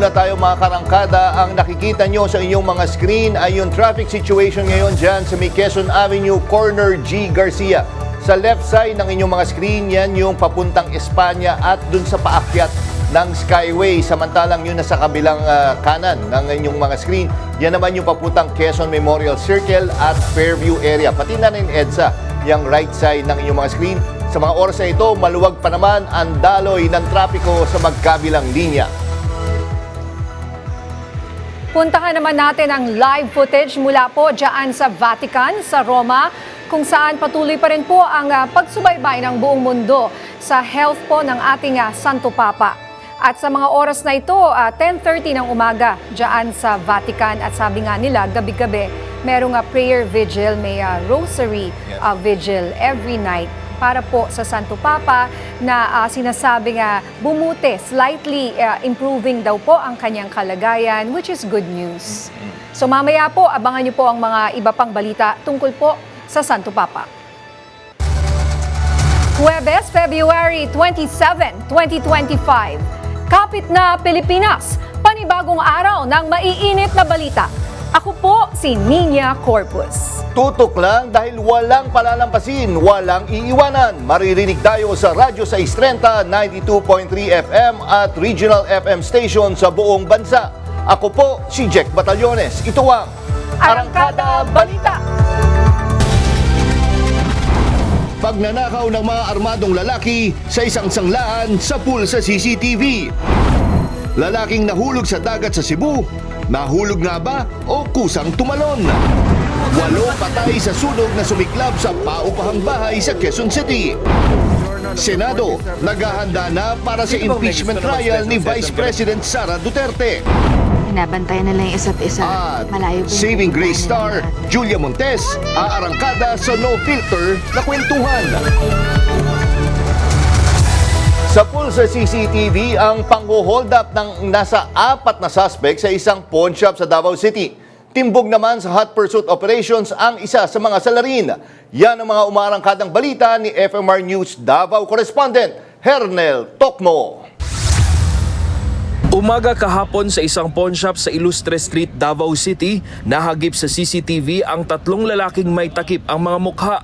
muna tayo mga karangkada. Ang nakikita nyo sa inyong mga screen ay yung traffic situation ngayon dyan sa may Quezon Avenue, corner G. Garcia. Sa left side ng inyong mga screen, yan yung papuntang Espanya at dun sa paakyat ng Skyway. Samantalang yun nasa kabilang kanan ng inyong mga screen, yan naman yung papuntang Quezon Memorial Circle at Fairview area. Pati na rin EDSA, yung right side ng inyong mga screen. Sa mga oras na ito, maluwag pa naman ang daloy ng trapiko sa magkabilang linya. Puntahan naman natin ang live footage mula po dyan sa Vatican, sa Roma, kung saan patuloy pa rin po ang pagsubaybay ng buong mundo sa health po ng ating Santo Papa. At sa mga oras na ito, 10:30 ng umaga dyan sa Vatican, at sabi nga nila, gabi-gabi, merong prayer vigil, may rosary vigil every night para po sa Santo Papa na sinasabing bumuti, slightly improving daw po ang kanyang kalagayan, which is good news. So mamaya po, abangan niyo po ang mga iba pang balita tungkol po sa Santo Papa. Huwebes, February 27, 2025. Kapit na Pilipinas, panibagong araw ng maiinit na balita. Ako po si Nina Corpus. Tutok lang dahil walang palalampasin, walang iiwanan. Maririnig tayo sa Radyo 630, 92.3 FM at Regional FM station sa buong bansa. Ako po si Jack Batallones. Ito ang Arangkada Balita. Pagnanakaw ng mga armadong lalaki sa isang sanglaan sa pool sa CCTV. Lalaking nahulog sa dagat sa Cebu. Nahulog nga ba o kusang tumalon? 8 patay sa sunog na sumiklab sa paupahang bahay sa Quezon City. Senado, naghahanda na para sa impeachment trial ni Vice President Sara Duterte. Binabantayan nila yung isa't isa. At Malayo po yung Saving Grace pinuntahan star nila. Julia Montes, aarangkada sa no filter na kwentuhan. Sa pool sa CCTV, ang pang-hold up ng nasa 4 na suspect sa isang pawn shop sa Davao City. Timbog naman sa hot pursuit operations ang isa sa mga salarin. Yan ang mga umarangkadang balita ni FMR News Davao correspondent Hernel Tokmo. Umaga kahapon sa isang pawn shop sa Ilustre Street, Davao City, nahagip sa CCTV ang 3 lalaking may takip ang mga mukha.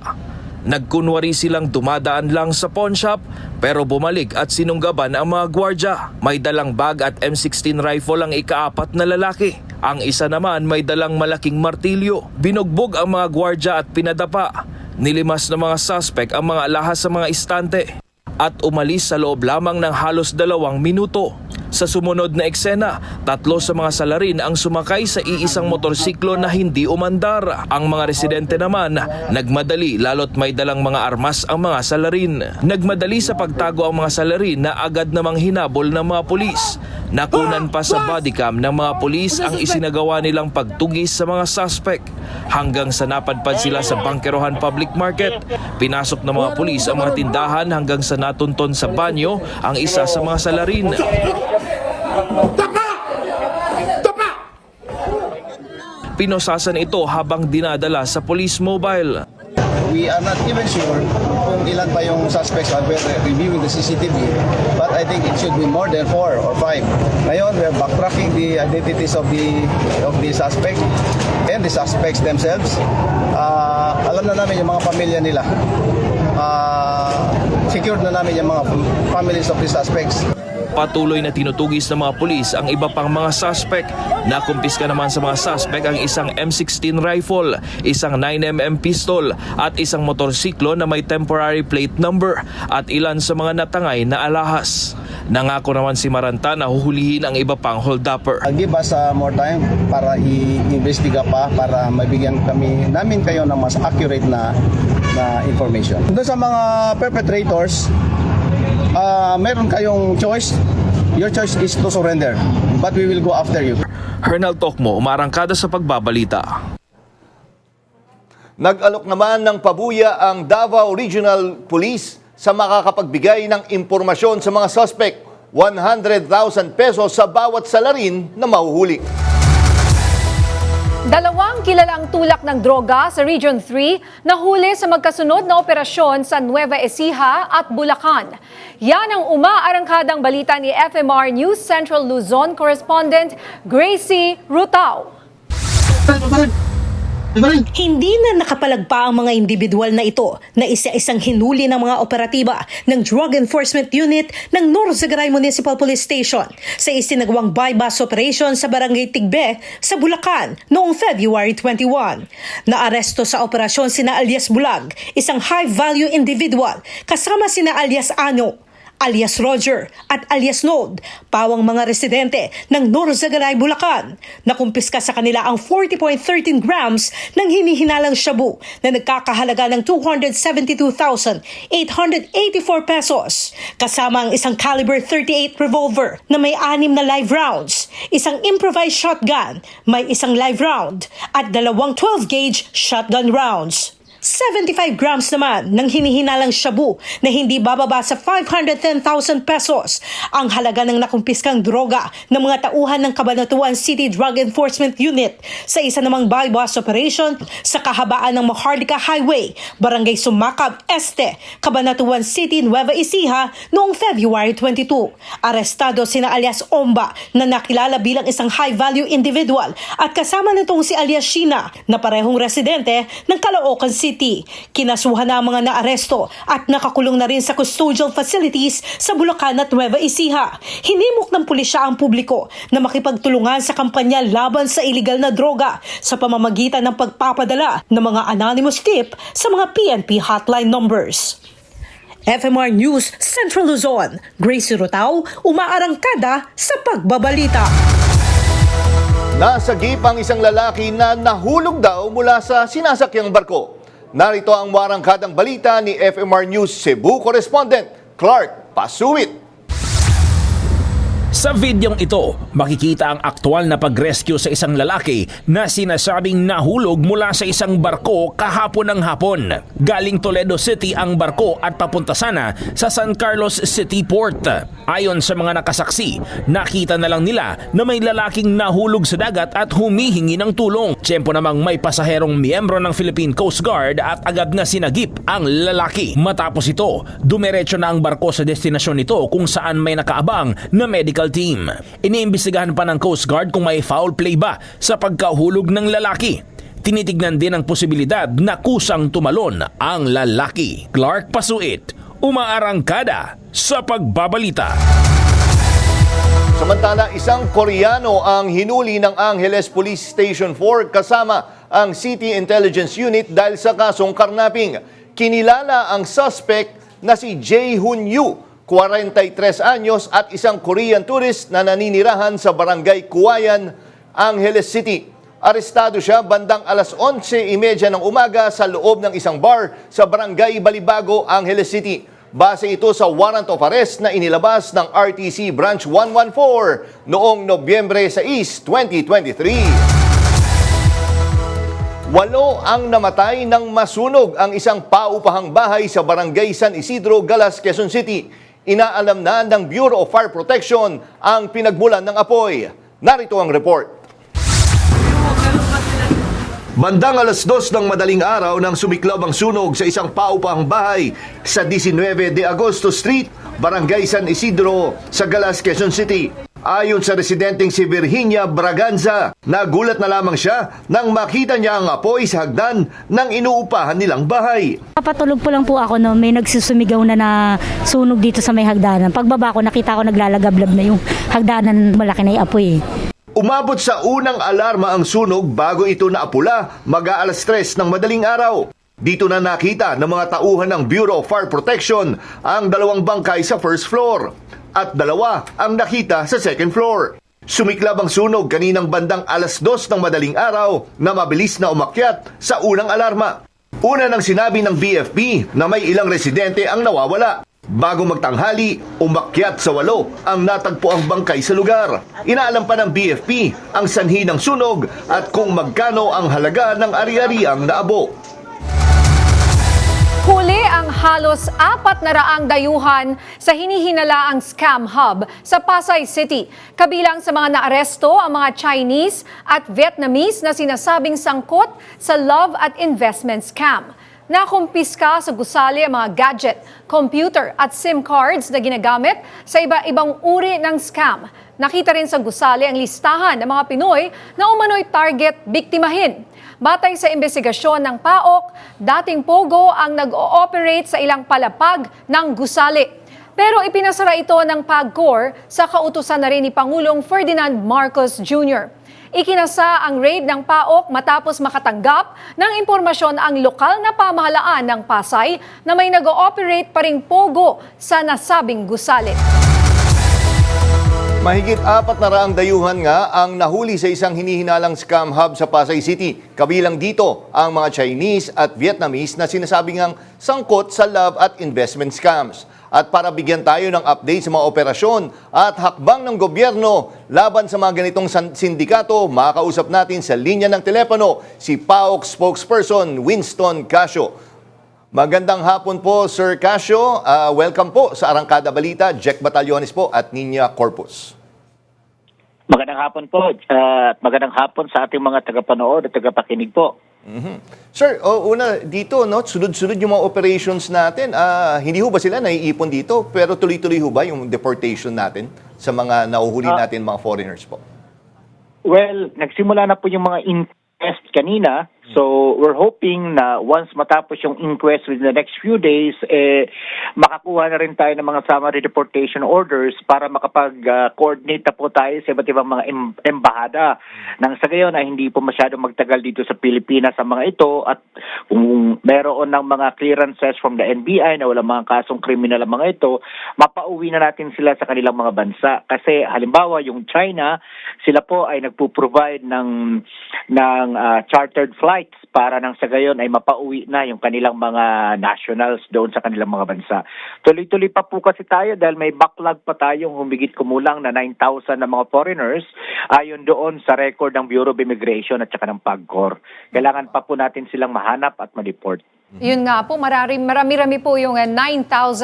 Nagkunwari silang dumadaan lang sa pawn shop pero bumalik at sinunggaban ang mga gwardya. May dalang bag at M16 rifle ang ika-4 na lalaki. Ang isa naman may dalang malaking martilyo. Binugbog ang mga gwardya at pinadapa. Nilimas ng mga suspect ang mga alahas sa mga istante at umalis sa loob lamang ng halos 2 minuto. Sa sumunod na eksena, 3 sa mga salarin ang sumakay sa iisang motorsiklo na hindi umandar. Ang mga residente naman, nagmadali lalo't may dalang mga armas ang mga salarin. Nagmadali sa pagtago ang mga salarin na agad namang hinabol ng mga pulis. Nakunan pa sa bodycam ng mga pulis ang isinagawa nilang pagtugis sa mga suspect. Hanggang sa napadpad sila sa Bangkerohan Public Market, pinasok ng mga pulis ang mga tindahan hanggang sa natunton sa banyo ang isa sa mga salarin. Pinosasan ito habang dinadala sa police mobile. We are not even sure kung ilan pa yung suspects while we're reviewing the CCTV, but I think it should be more than 4 or 5. Ngayon, we're backtracking the identities of the suspect and the suspects themselves. Alam na namin yung mga pamilya nila. Secured na namin yung mga families of the suspects. Patuloy na tinutugis ng mga pulis ang iba pang mga suspect. Nakumpiska naman sa mga suspect ang isang M16 rifle, isang 9mm pistol at isang motorsiklo na may temporary plate number at ilan sa mga natangay na alahas. Nangako naman si Maranta na huhulihin ang iba pang hold-upper. Give us more time para i-investiga pa para mabigyan namin kayo ng mas accurate na information. Doon sa mga perpetrators, meron kayong choice. Your choice is to surrender, but we will go after you. Hernel Tokmo, umarangkada sa pagbabalita. Nag-alok naman ng pabuya ang Davao Regional Police sa makakapagbigay ng impormasyon sa mga suspect. 100,000 pesos sa bawat salarin na mahuhuli. Dalawang kilalang tulak ng droga sa Region 3 nahuli sa magkasunod na operasyon sa Nueva Ecija at Bulacan. Yan ang umaarangkadang balita ni FMR News Central Luzon correspondent Gracie Rutao. Hindi na nakapalagpa ang mga individual na ito na isa-isang hinuli ng mga operatiba ng Drug Enforcement Unit ng Norzagaray Municipal Police Station sa isinagawang bypass operation sa Barangay Tigbe sa Bulacan noong February 21. Naaresto sa operasyon sina alias Bulag, isang high-value individual kasama sina alias Ano, alias Roger at alias Nod, pawang mga residente ng Norzagaray, Bulacan. Nakumpiska sa kanila ang 40.13 grams ng hinihinalang shabu na nagkakahalaga ng 272,884 pesos. Kasama ang isang caliber 38 revolver na may 6 na live rounds, isang improvised shotgun, may isang live round at 2 12-gauge shotgun rounds. 75 grams naman ng hinihinalang shabu na hindi bababa sa 510,000 pesos ang halaga ng nakumpiskang droga ng mga tauhan ng Cabanatuan City Drug Enforcement Unit sa isa namang bypass operation sa kahabaan ng Maharlika Highway, Barangay Sumakab Este, Cabanatuan City, Nueva Ecija noong February 22. Arestado sina alias Omba na nakilala bilang isang high-value individual at kasama nitong si alias Sheena na parehong residente ng Caloocan City. Kinasuhan na ang mga naaresto at nakakulong na rin sa custodial facilities sa Bulacan at Nueva Ecija. Hinimok ng pulisya ang publiko na makipagtulungan sa kampanya laban sa iligal na droga sa pamamagitan ng pagpapadala ng mga anonymous tip sa mga PNP hotline numbers. FMR News Central Luzon, Gracie Rutao, umaarangkada sa pagbabalita. Nasagip ang isang lalaki na nahulog daw mula sa sinasakyang barko. Narito ang warangkadang balita ni FMR News Cebu correspondent Clark Pasuit. Sa videong ito, makikita ang aktual na pag-rescue sa isang lalaki na sinasabing nahulog mula sa isang barko kahapon ng hapon. Galing Toledo City ang barko at papunta sana sa San Carlos City Port. Ayon sa mga nakasaksi, nakita na lang nila na may lalaking nahulog sa dagat at humihingi ng tulong. Tiyempo namang may pasaherong miyembro ng Philippine Coast Guard at agad na sinagip ang lalaki. Matapos ito, dumiretso na ang barko sa destinasyon nito kung saan may nakaabang na medical team. Iniimbestigahan pa ng Coast Guard kung may foul play ba sa pagkahulog ng lalaki. Tinitignan din ang posibilidad na kusang tumalon ang lalaki. Clark Pasuit, umaarangkada sa pagbabalita. Samantala, isang Koreano ang hinuli ng Angeles Police Station 4 kasama ang City Intelligence Unit dahil sa kasong karnaping. Kinilala ang suspect na si Jae-hoon Yu, 43 anyos at isang Korean tourist na naninirahan sa Barangay Kuwayan, Angeles City. Arestado siya bandang alas 11:30 ng umaga sa loob ng isang bar sa Barangay Balibago, Angeles City. Base ito sa warrant of arrest na inilabas ng RTC Branch 114 noong Nobyembre 6, 2023. 8 ang namatay nang masunog ang isang paupahang bahay sa Barangay San Isidro, Galas, Quezon City. Inaalam na ng Bureau of Fire Protection ang pinagmulan ng apoy. Narito ang report. Bandang alas 2 ng madaling araw nang sumiklab ang sunog sa isang paupahang bahay sa 19 de Agosto Street, Barangay San Isidro, sa Galas, Quezon City. Ayon sa residenteng si Virginia Braganza, nagulat na lamang siya nang makita niya ang apoy sa hagdan ng inuupahan nilang bahay. Papatulog po lang po ako no, may nagsusumigaw na sunog dito sa may hagdanan. Pagbaba ko, nakita ko naglalagablab na yung hagdanan, malaki na yung apoy. Umabot sa unang alarma ang sunog bago ito naapula mag-aalas 3 ng madaling araw. Dito na nakita ng mga tauhan ng Bureau of Fire Protection ang 2 bangkay sa first floor at 2 ang nakita sa second floor. Sumiklab ang sunog kaninang bandang alas 2 ng madaling araw na mabilis na umakyat sa unang alarma. Una nang sinabi ng BFP na may ilang residente ang nawawala. Bago magtanghali, umakyat sa 8 ang natagpuang bangkay sa lugar. Inaalam pa ng BFP ang sanhi ng sunog at kung magkano ang halaga ng ari-ariang naabo. Huli ang halos 400 dayuhan sa hinihinalaang scam hub sa Pasay City. Kabilang sa mga naaresto ang mga Chinese at Vietnamese na sinasabing sangkot sa love at investment scam. Nakumpiska sa gusali ang mga gadget, computer at SIM cards na ginagamit sa iba-ibang uri ng scam. Nakita rin sa gusali ang listahan ng mga Pinoy na umano'y target biktimahin. Batay sa investigasyon ng PAOK, dating Pogo ang nag-ooperate sa ilang palapag ng gusali. Pero ipinasara ito ng PAGCOR sa kautusan na rin ni Pangulong Ferdinand Marcos Jr. Ikinasa ang raid ng PAOK matapos makatanggap ng impormasyon ang lokal na pamahalaan ng Pasay na may nag-ooperate pa ring Pogo sa nasabing gusali. Mahigit 400 dayuhan nga ang nahuli sa isang hinihinalang scam hub sa Pasay City. Kabilang dito ang mga Chinese at Vietnamese na sinasabing ang sangkot sa love at investment scams. At para bigyan tayo ng update sa mga operasyon at hakbang ng gobyerno laban sa mga ganitong sindikato, makakausap natin sa linya ng telepono si PAOK spokesperson Winston Casio. Magandang hapon po, Sir Casio. Welcome po sa Arangkada Balita, Jack Batallones po at Niña Corpus. Magandang hapon po at magandang hapon sa ating mga tagapanood at tagapakinig po. Sir, una dito, no, sunod-sunod yung mga operations natin. Hindi ho ba sila naiipon dito? Pero tuloy-tuloy ho ba yung deportation natin sa mga nauhuli natin mga foreigners po? Well, nagsimula na po yung mga inquest kanina. So, we're hoping na once matapos yung inquest within the next few days, makakuha na rin tayo ng mga summary deportation orders para makapag-coordinate na po tayo sa iba't ibang mga embahada. Nang sa gayon ay hindi po masyadong magtagal dito sa Pilipinas sa mga ito at kung meron ng mga clearances from the NBI na walang mga kasong kriminal ang mga ito, mapauwi na natin sila sa kanilang mga bansa. Kasi halimbawa yung China, sila po ay nagpo-provide ng chartered flights para nang sa gayon ay mapauwi na yung kanilang mga nationals doon sa kanilang mga bansa. Tuloy-tuloy pa po kasi tayo dahil may backlog pa tayong humigit kumulang na 9,000 na mga foreigners ayon doon sa record ng Bureau of Immigration at saka ng PAGCOR. Kailangan pa po natin silang mahanap at ma-deport. Yun nga po, marami-rami po yung 9,000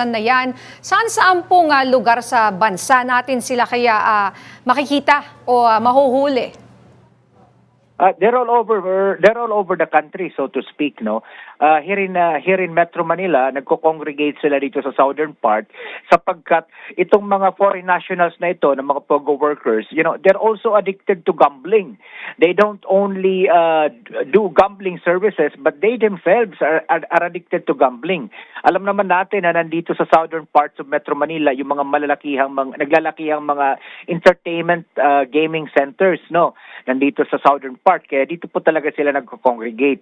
na yan. Saan pong lugar sa bansa natin sila kaya makikita o mahuhuli? They're all over the country, so to speak, no. Here in Metro Manila, nagko-congregate sila dito sa southern part sapagkat itong mga foreign nationals na ito, ng mga POGO workers, they're also addicted to gambling. They don't only do gambling services, but they themselves are addicted to gambling. Alam naman natin na nandito sa southern parts of Metro Manila, yung mga naglalakihang mga entertainment gaming centers, no, nandito sa southern part, kaya dito po talaga sila nagko-congregate.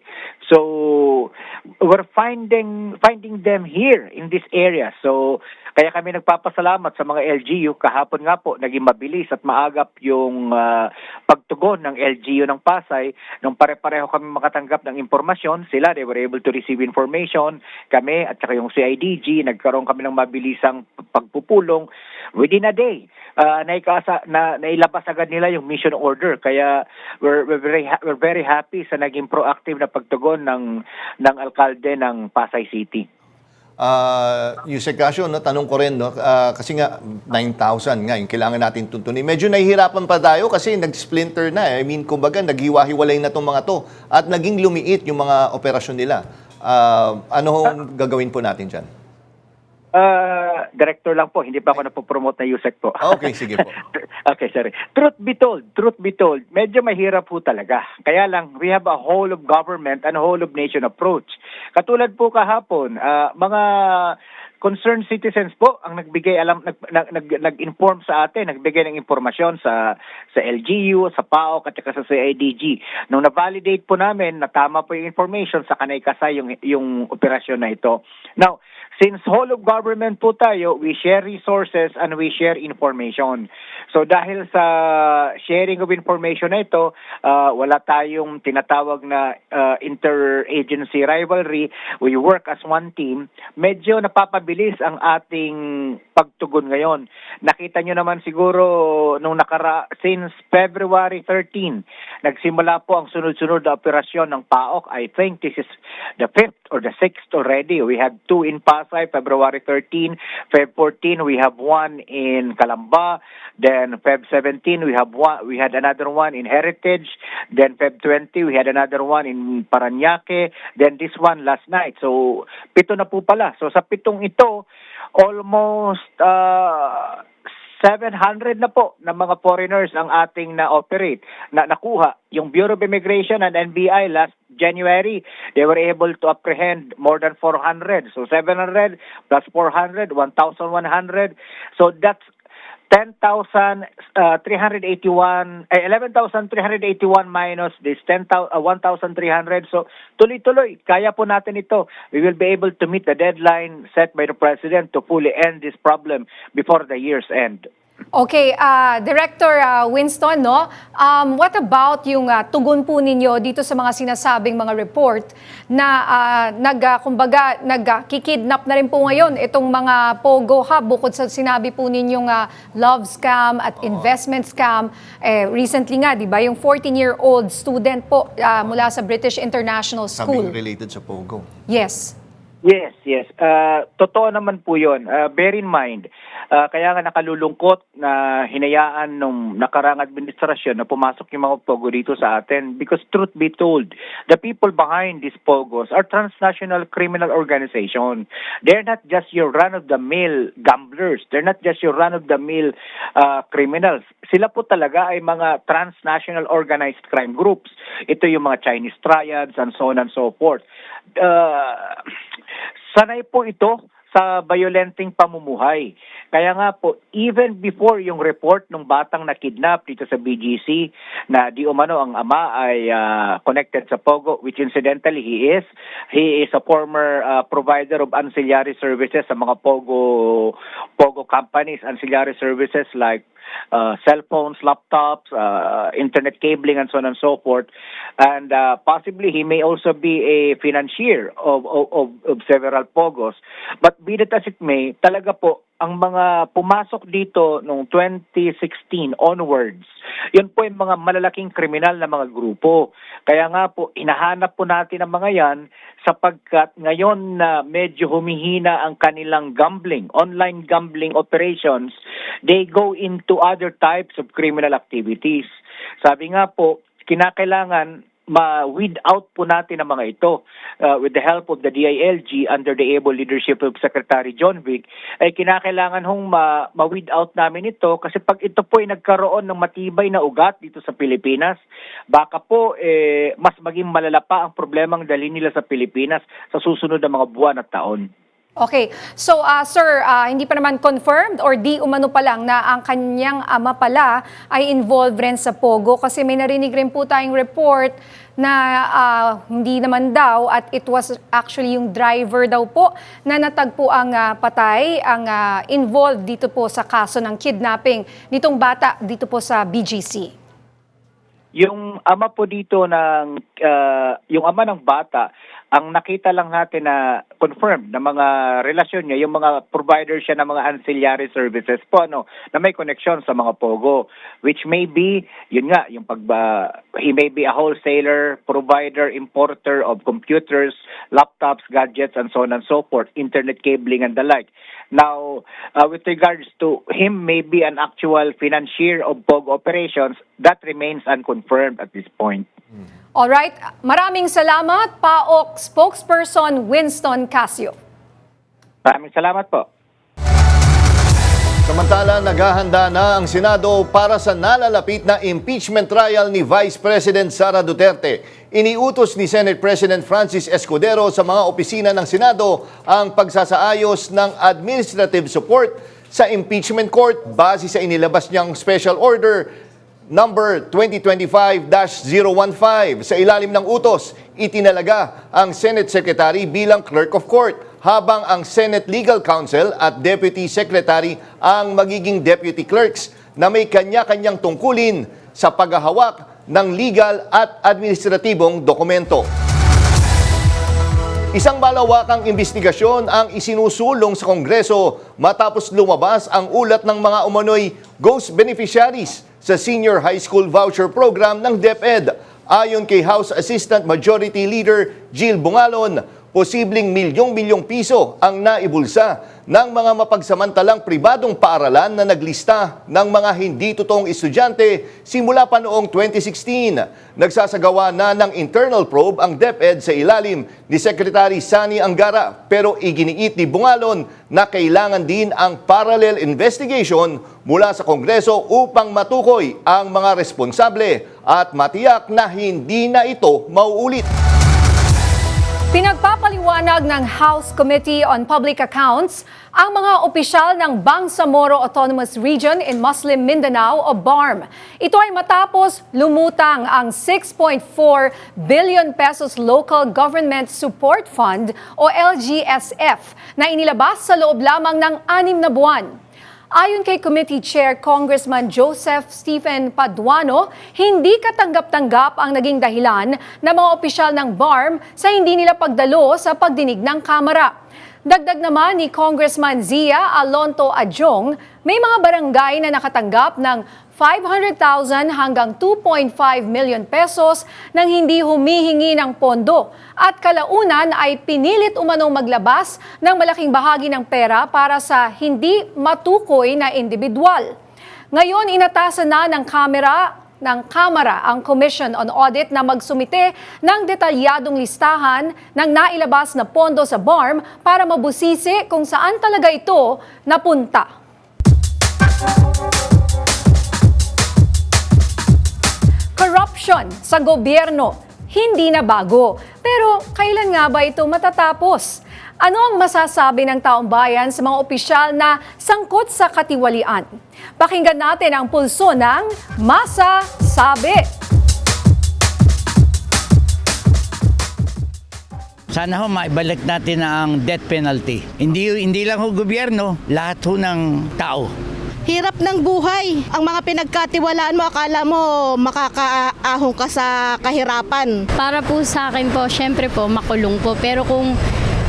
So, we're finding them here in this area. So, kaya kami nagpapasalamat sa mga LGU. Kahapon nga po, naging mabilis at maagap yung pagtugon ng LGU ng Pasay. Nung pare-pareho kami makatanggap ng impormasyon, sila, they were able to receive information. Kami at saka yung CIDG, nagkaroon kami ng mabilisang pagpupulong. Within a day, nailabas agad nila yung mission order. Kaya we're very happy sa naging proactive na pagtugon ng alkalde ng Pasay City. Yusek Casio, no, tanong ko rin, no, kasi nga 9,000 nga yung kailangan natin tuntunin. Medyo nahihirapan pa tayo kasi nag-splinter na. I mean, kumbaga, naghiwa-hiwalay na itong mga to at naging lumiit yung mga operasyon nila. Ano hong gagawin po natin dyan? Director lang po, hindi pa ako napopromote na Yusek po. Okay, sige po. Okay, sorry. Truth be told, medyo mahirap po talaga. Kaya lang, we have a whole of government and whole of nation approach. Katulad po kahapon, mga concerned citizens po ang nag-inform sa atin, nagbigay ng impormasyon sa LGU, sa PAOK at saka sa CIDG. Nung na-validate po namin na tama po yung information sa kanay kasay yung operasyon na ito. Now, since whole of government po tayo, we share resources and we share information. So dahil sa sharing of information na ito, wala tayong tinatawag na interagency rivalry. We work as one team. Medyo napapabilis ang ating pagtugon ngayon. Nakita nyo naman siguro nung since February 13, nagsimula po ang sunod-sunod na operasyon ng PAOK. I think this is the 5th or the 6th already. We had 2 in Pasay, February 13. Feb 14, we have 1 in Calamba. Then Feb 17, we had another one in Heritage. Then Feb 20, we had another one in Parañaque. Then this one last night. So 7 na po pala. So sa 7 ito, almost 700 na po na mga foreigners ang ating na-operate, nakuha. Yung Bureau of Immigration and NBI last January, they were able to apprehend more than 400. So 700 plus 400, 1,100. So that's 11,381 minus this 1,300. So tuloy-tuloy, kaya po natin ito. We will be able to meet the deadline set by the President to fully end this problem before the year's end. Okay, Director Winston, no? What about yung tugon po ninyo dito sa mga sinasabing mga report na nagkikidnap na rin po ngayon itong mga Pogo Hub bukod sa sinabi po ninyong love scam at investment scam. Recently nga, di ba, yung 14-year-old student po mula sa British International School. Sabi related sa Pogo. Yes. Yes. Totoo naman po yun. Bear in mind, kaya nga nakalulungkot na hinayaan nung nakarang administrasyon na pumasok yung mga Pogo dito sa atin because truth be told, the people behind these Pogos are transnational criminal organization. They're not just your run-of-the-mill gamblers. They're not just your run-of-the-mill criminals. Sila po talaga ay mga transnational organized crime groups. Ito yung mga Chinese triads and so on and so forth. Sanay po ito sa violenting pamumuhay. Kaya nga po, even before yung report ng batang na-kidnap dito sa BGC na di umano ang ama ay connected sa Pogo, which incidentally he is a former provider of ancillary services sa mga Pogo companies, ancillary services like cell phones, laptops, internet cabling, and so on and so forth. And possibly he may also be a financier of several Pogos. But be that as it may, talaga po, ang mga pumasok dito noong 2016 onwards, yun po yung mga malalaking kriminal na mga grupo. Kaya nga po, inahanap po natin ang mga yan sapagkat ngayon na medyo humihina ang kanilang gambling, online gambling operations, they go into other types of criminal activities. Sabi nga po, kinakailangan ma-weed out po natin ang mga ito with the help of the DILG under the able leadership of Secretary John Vic, ay kinakailangan hong ma-weed out namin ito kasi pag ito po ay nagkaroon ng matibay na ugat dito sa Pilipinas, baka po mas maging malala pa ang problemang dalhin nila sa Pilipinas sa susunod na mga buwan at taon. Okay. So, sir, hindi pa naman confirmed or di umano pa lang na ang kanyang ama pala ay involved rin sa Pogo kasi may narinig rin po tayong report na hindi naman daw at it was actually yung driver daw po na natagpo ang patay, ang involved dito po sa kaso ng kidnapping nitong bata dito po sa BGC. Yung ama po dito yung ama ng bata, ang nakita lang natin na confirmed na mga relasyon niya, yung mga provider siya ng mga ancillary services po, na may connection sa mga Pogo, which may be, yun nga, he may be a wholesaler, provider, importer of computers, laptops, gadgets, and so on and so forth, internet cabling and the like. Now, with regards to him may be an actual financier of Pogo operations, that remains unconfirmed at this point. Alright, maraming salamat, PAOK spokesperson Winston Casio. Maraming salamat po. Samantala, naghahanda na ang Senado para sa nalalapit na impeachment trial ni Vice President Sara Duterte. Iniutos ni Senate President Francis Escudero sa mga opisina ng Senado ang pagsasaayos ng administrative support sa impeachment court base sa inilabas niyang special order number 2025-015. Sa ilalim ng utos, itinalaga ang Senate Secretary bilang Clerk of Court habang ang Senate Legal Counsel at Deputy Secretary ang magiging Deputy Clerks na may kanya-kanyang tungkulin sa paghahawak ng legal at administratibong dokumento. Isang malawakang investigasyon ang isinusulong sa Kongreso matapos lumabas ang ulat ng mga umano'y ghost beneficiaries sa Senior High School Voucher Program ng DepEd. Ayon kay House Assistant Majority Leader Jill Bungalon, posibleng milyong-milyong piso ang naibulsa ng mga mapagsamantalang pribadong paaralan na naglista ng mga hindi totoong estudyante simula pa noong 2016. Nagsasagawa na ng internal probe ang DepEd sa ilalim ni Secretary Sani Angara, pero iginiit ni Bungalon na kailangan din ang parallel investigation mula sa Kongreso upang matukoy ang mga responsable at matiyak na hindi na ito mauulit. Pinagpapaliwanag ng House Committee on Public Accounts ang mga opisyal ng Bangsamoro Autonomous Region in Muslim Mindanao o BARM. Ito ay matapos lumutang ang 6.4 billion pesos Local Government Support Fund o LGSF na inilabas sa loob lamang ng 6 na buwan. Ayon kay Committee Chair Congressman Joseph Stephen Paduano, hindi katanggap-tanggap ang naging dahilan ng mga opisyal ng BARM sa hindi nila pagdalo sa pagdinig ng Kamara. Dagdag naman ni Congressman Zia Alonto Adjong, may mga barangay na nakatanggap ng 500,000 hanggang 2.5 million pesos nang hindi humihingi ng pondo at kalaunan ay pinilit umanong maglabas ng malaking bahagi ng pera para sa hindi matukoy na individual. Ngayon, inatasan na ng Kamara ang Commission on Audit na magsumite ng detalyadong listahan ng nailabas na pondo sa BARM para mabusisi kung saan talaga ito napunta. Corruption sa gobyerno, hindi na bago. Pero kailan nga ba ito matatapos? Ano ang masasabi ng taong bayan sa mga opisyal na sangkot sa katiwalian? Pakinggan natin ang pulso ng Masasabi. Sana ho maibalik natin ang death penalty. Hindi lang ho gobyerno, lahat ho ng tao. Hirap ng buhay. Ang mga pinagkatiwalaan mo, akala mo makakaahon ka sa kahirapan. Para po sa akin po, syempre po, makulong po. Pero kung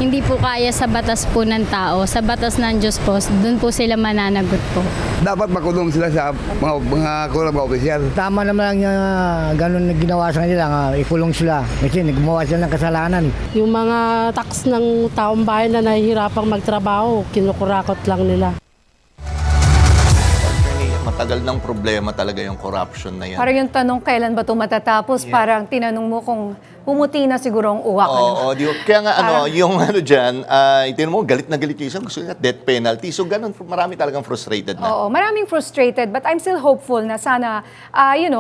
hindi po kaya sa batas po ng tao, sa batas ng Diyos po, doon po sila mananagot po. Dapat makulong sila sa mga kurang mga opisyal. Tama naman lang yung ganun na ginawa sa kanila, ikulong sila. Kasi gumawa sila ng kasalanan. Yung mga tax ng taong bayan na nahihirapang magtrabaho, kinukurakot lang nila. Matagal ng problema talaga yung corruption na yan. Parang yung tanong, kailan ba ito matatapos? Yeah. Parang tinanong mo kung pumuti na siguro ang uwak. Kaya nga yung dyan, itin mo, galit na galit yung isang gusto niya, death penalty. So ganun, marami talagang frustrated na. Oo, maraming frustrated, but I'm still hopeful na sana,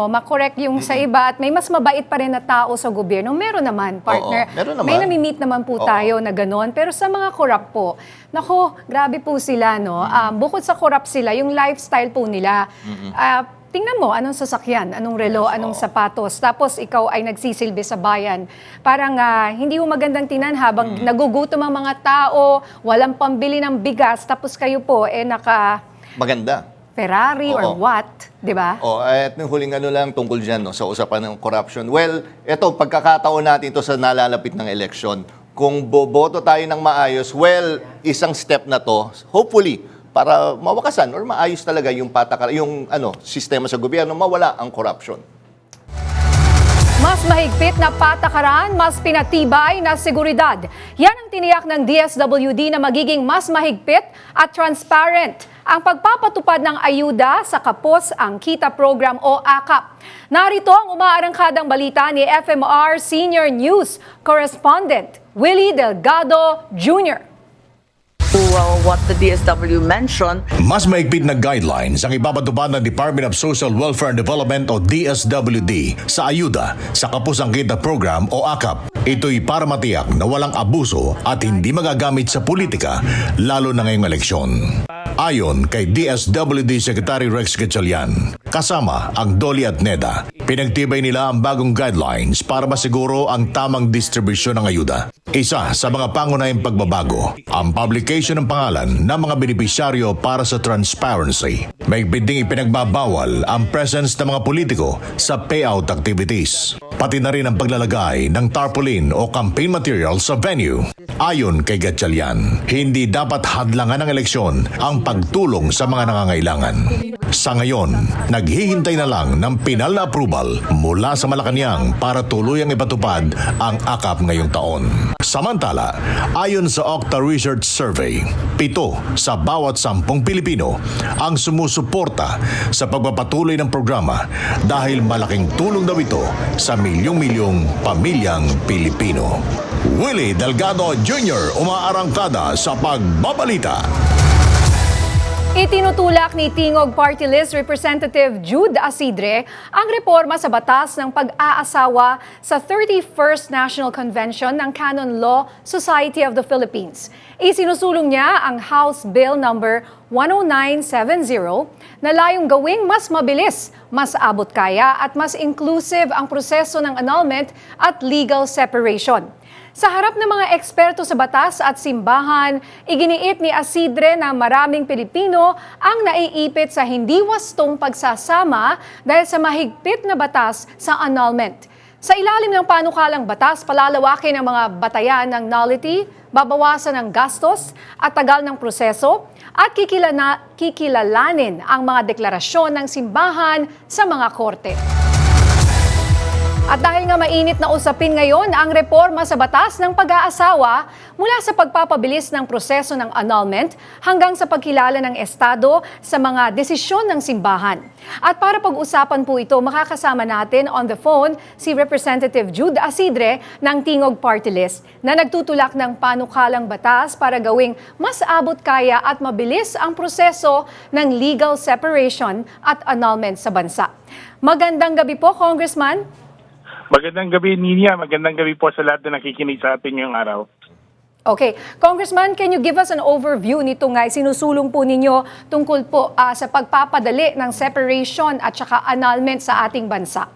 makorek yung sa iba at may mas mabait pa rin na tao sa gobyerno. Meron naman, partner. Meron naman. May nami-meet naman po tayo na gano'n. Pero sa mga corrupt po, nako, grabe po sila, no? Bukod sa corrupt sila, yung lifestyle po nila, tingnan mo, anong sasakyan, anong relo, anong sapatos. Tapos ikaw ay nagsisilbi sa bayan. Parang hindi mo magandang tinan habang nagugutom ang mga tao, walang pambili ng bigas, tapos kayo po naka... Maganda. Ferrari or what, di ba? At yung huling lang tungkol dyan, no, sa usapan ng corruption. Well, eto, pagkakataon natin to sa nalalapit ng eleksyon. Kung boboto tayo ng maayos, well, isang step na to, hopefully, para mawakasan or maayos talaga yung sistema sa gobyerno, mawala ang corruption. Mas mahigpit na patakaran, mas pinatibay na seguridad. Yan ang tiniyak ng DSWD na magiging mas mahigpit at transparent ang pagpapatupad ng ayuda sa Kapos ang Kita Program o AKAP. Narito ang umaarangkadang balita ni FMR Senior News Correspondent Willie Delgado Jr. What the DSW mentioned. Mas maigpit na guidelines ang ipapatupad ng Department of Social Welfare and Development o DSWD sa ayuda sa Kapos ang Kita Program o AKAP. Ito'y para matiyak na walang abuso at hindi magagamit sa politika, lalo na ngayong eleksyon. Ayon kay DSWD Secretary Rex Gatchalian, kasama ang DOLE at NEDA, pinagtibay nila ang bagong guidelines para masiguro ang tamang distribusyon ng ayuda. Isa sa mga pangunahing pagbabago, ang publication ng pangalan ng mga benepisyaryo para sa transparency. May biding ipinagbabawal ang presence ng mga politiko sa payout activities. Pati na rin ang paglalagay ng tarpaulin o campaign material sa venue. Ayon kay Gatchalian, hindi dapat hadlangan ng eleksyon ang pagtulong sa mga nangangailangan. Sa ngayon, naghihintay na lang ng pinal na approval mula sa Malacanang para tuluyang ipatupad ang AKAP ngayong taon. Samantala, ayon sa Okta Research Survey, 7 sa bawat 10 Pilipino ang sumusuporta sa pagpapatuloy ng programa dahil malaking tulong daw ito sa milyong-milyong pamilyang Pilipino. Willie Delgado Jr. umaarangkada sa pagbabalita. Itinutulak ni Tingog Party List Representative Jude Asidre ang reforma sa batas ng pag-aasawa sa 31st National Convention ng Canon Law Society of the Philippines. Isinusulong niya ang House Bill number 10970 na layong gawing mas mabilis, mas abot kaya at mas inclusive ang proseso ng annulment at legal separation. Sa harap ng mga eksperto sa batas at simbahan, iginiit ni Asidre na maraming Pilipino ang naiipit sa hindi wastong pagsasama dahil sa mahigpit na batas sa annulment. Sa ilalim ng panukalang batas, palalawakin ang mga batayan ng nullity, babawasan ang gastos at tagal ng proseso at kikilalanin ang mga deklarasyon ng simbahan sa mga korte. At dahil nga mainit na usapin ngayon ang reforma sa batas ng pag-aasawa mula sa pagpapabilis ng proseso ng annulment hanggang sa pagkilala ng Estado sa mga desisyon ng simbahan. At para pag-usapan po ito, makakasama natin on the phone si Representative Jude Asidre ng Tingog Party List na nagtutulak ng panukalang batas para gawing mas abot kaya at mabilis ang proseso ng legal separation at annulment sa bansa. Magandang gabi po, Congressman. Magandang gabi, Ninia. Magandang gabi po sa lahat na nakikinig sa atin ngayong araw. Okay. Congressman, can you give us an overview nito nga sinusulong po ninyo tungkol po sa pagpapadali ng separation at saka annulment sa ating bansa?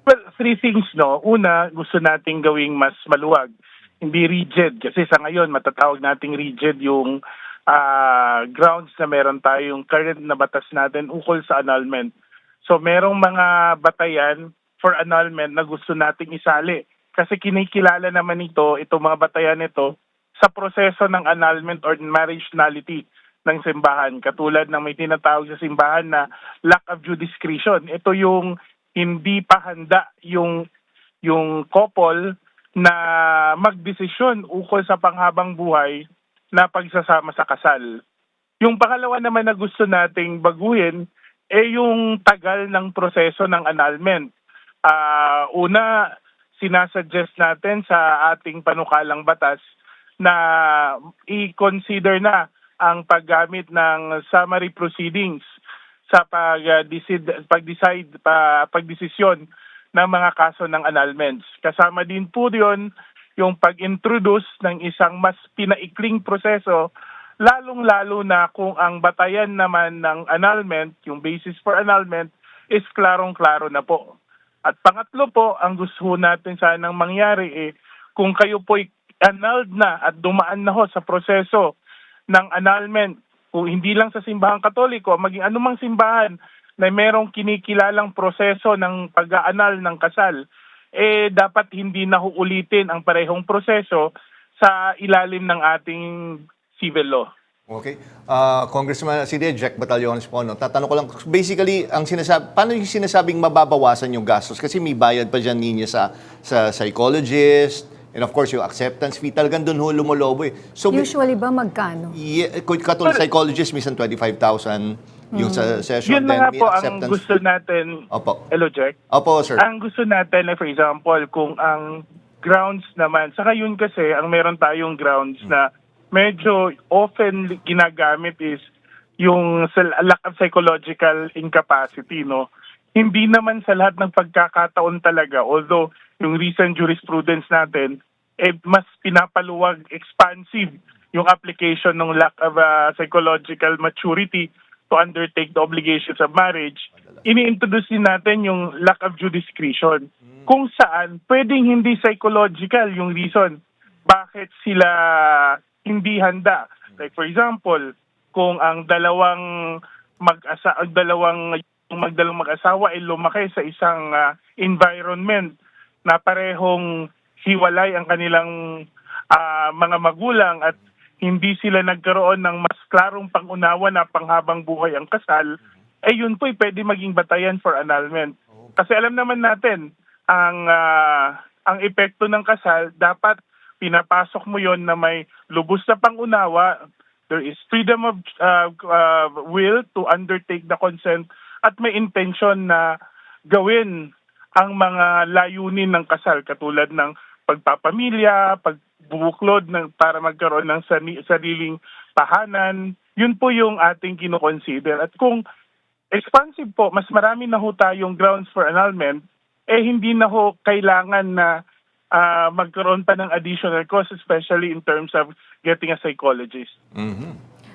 Well, 3 things, no. Una, gusto nating gawing mas maluwag, hindi rigid. Kasi sa ngayon, matatawag nating rigid yung grounds na meron tayong current na batas natin ukol sa annulment. So merong mga batayan for annulment na gusto nating isali. Kasi kinikilala naman itong mga batayan nito sa proseso ng annulment or marriage nullity ng simbahan. Katulad ng may tinatawag sa simbahan na lack of due discretion. Ito yung hindi pa handa yung couple na magdesisyon ukol sa panghabang buhay na pagsasama sa kasal. Yung pangalawa naman na gusto nating baguhin yung tagal ng proseso ng annulment. Una, sinasuggest natin sa ating panukalang batas na i-consider na ang paggamit ng summary proceedings sa pagdesisyon ng mga kaso ng annulments. Kasama din po yun yung pag-introduce ng isang mas pinaikling proseso, lalong-lalo na kung ang batayan naman ng annulment, yung basis for annulment, is klarong-klaro na po. At pangatlo po, ang gusto natin sanang mangyari kung kayo po'y annulled na at dumaan na ho sa proseso ng annulment, kung hindi lang sa simbahang Katoliko, maging anumang simbahan na merong kinikilalang proseso ng pag-annul ng kasal, dapat hindi na uulitin ang parehong proseso sa ilalim ng ating civil law. Okay. Congressman Asidre, Jack Batallones po. No? Tatanong ko lang, basically, paano yung sinasabing mababawasan yung gastos? Kasi may bayad pa dyan ninyo sa psychologist, and of course, yung acceptance fee. Talagang doon lumolobo eh. So, usually ba magkano? Katulad psychologist, minsan 25,000 yung sa session. Yun na nga po ang gusto natin. Opo. Hello, Jack. Opo, sir. Ang gusto natin, for example, kung ang grounds naman, saka yun kasi, ang meron tayong grounds na medyo often ginagamit is yung lack of psychological incapacity, no? Hindi naman sa lahat ng pagkakataon talaga, although yung recent jurisprudence natin, mas pinapaluwag, expansive yung application ng lack of psychological maturity to undertake the obligations of marriage, ini-introduce din natin yung lack of due discretion. Kung saan pwedeng hindi psychological yung reason bakit sila hindi handa. Like for example, kung ang dalawang mag-asawa ay lumaki sa isang environment na parehong hiwalay ang kanilang mga magulang at hindi sila nagkaroon ng mas klarong pangunawa na panghabang buhay ang kasal, yun po pwede maging batayan for annulment. Kasi alam naman natin, ang epekto ng kasal, dapat pinapasok mo yon na may lubos na pangunawa, there is freedom of will to undertake the consent, at may intention na gawin ang mga layunin ng kasal katulad ng pagpapamilya, pagbubuklod para magkaroon ng sariling tahanan. Yun po yung ating kinoconsider. At kung expansive po, mas marami na ho tayong grounds for annulment, hindi na ho kailangan na magkaroon pa ng additional cost, especially in terms of getting a psychologist.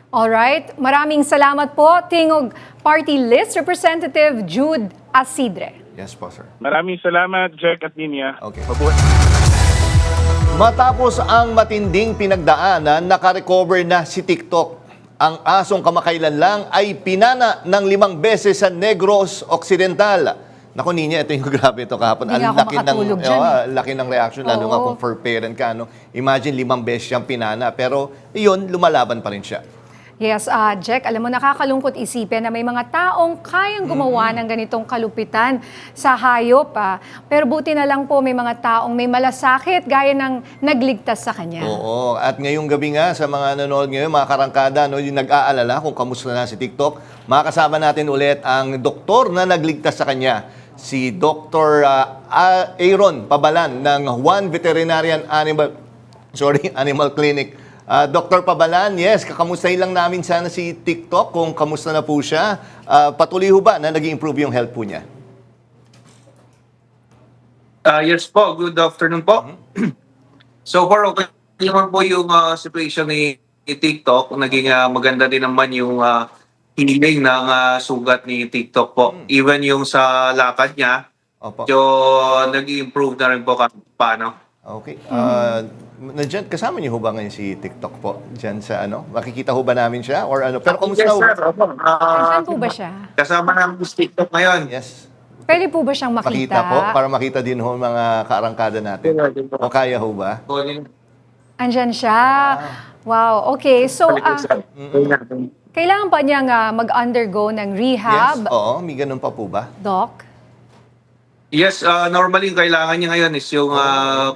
Alright, maraming salamat po, Tingog Party List Representative Jude Asidre. Yes po, sir. Maraming salamat, Jack at Ninia. Okay. Matapos ang matinding pinagdaanan, nakarecover na si TikTok. Ang asong kamakailan lang ay pinana ng 5 beses sa Negros Occidental. Naku, Ninya, ito yung grabe ito kahapon. Hindi Ang ako makatulog dyan, laki ng reaction, lalo nga kung for parent ka. No? Imagine 5 beses siyang pinana. Pero yun, lumalaban pa rin siya. Yes, Jack, alam mo, nakakalungkot isipin na may mga taong kayang gumawa ng ganitong kalupitan sa hayop. Pero buti na lang po may mga taong may malasakit gaya ng nagligtas sa kanya. Oo, at ngayong gabi nga sa mga nanonood ngayon, mga karangkada, no, yung nag-aalala kung kamusta na si TikTok, makakasama natin ulit ang doktor na nagligtas sa kanya, si Dr. Aaron Pabalan ng Juan Veterinarian Animal Clinic. Dr. Pabalan, yes, kakamustahin lang namin sana si TikTok kung kamusta na po siya. Patuloy ho ba na nag-improve yung health po niya? Yes po, good afternoon po. So far, okay naman po yung situation ni TikTok. Naging maganda din naman yung healing ng sugat ni TikTok po. Even yung sa lakad niya, so nag-improve na rin po paano. Okay. Nandiyan, kasama niyo ho ba ngayon si TikTok po? Diyan sa makikita ho ba namin siya? Or ano? Pero kumusta ho? Saan po ba siya? Kasama namin si TikTok ngayon. Yes. Pwede po ba siyang makita? Makita po, para makita din ho mga kaarangkada natin. O kaya ho ba? Andyan siya. Wow, okay. So, kailangan pa niyang mag-undergo ng rehab? Yes, oo. May ganun pa po ba? Doc? Yes, normally yung kailangan niya ngayon is yung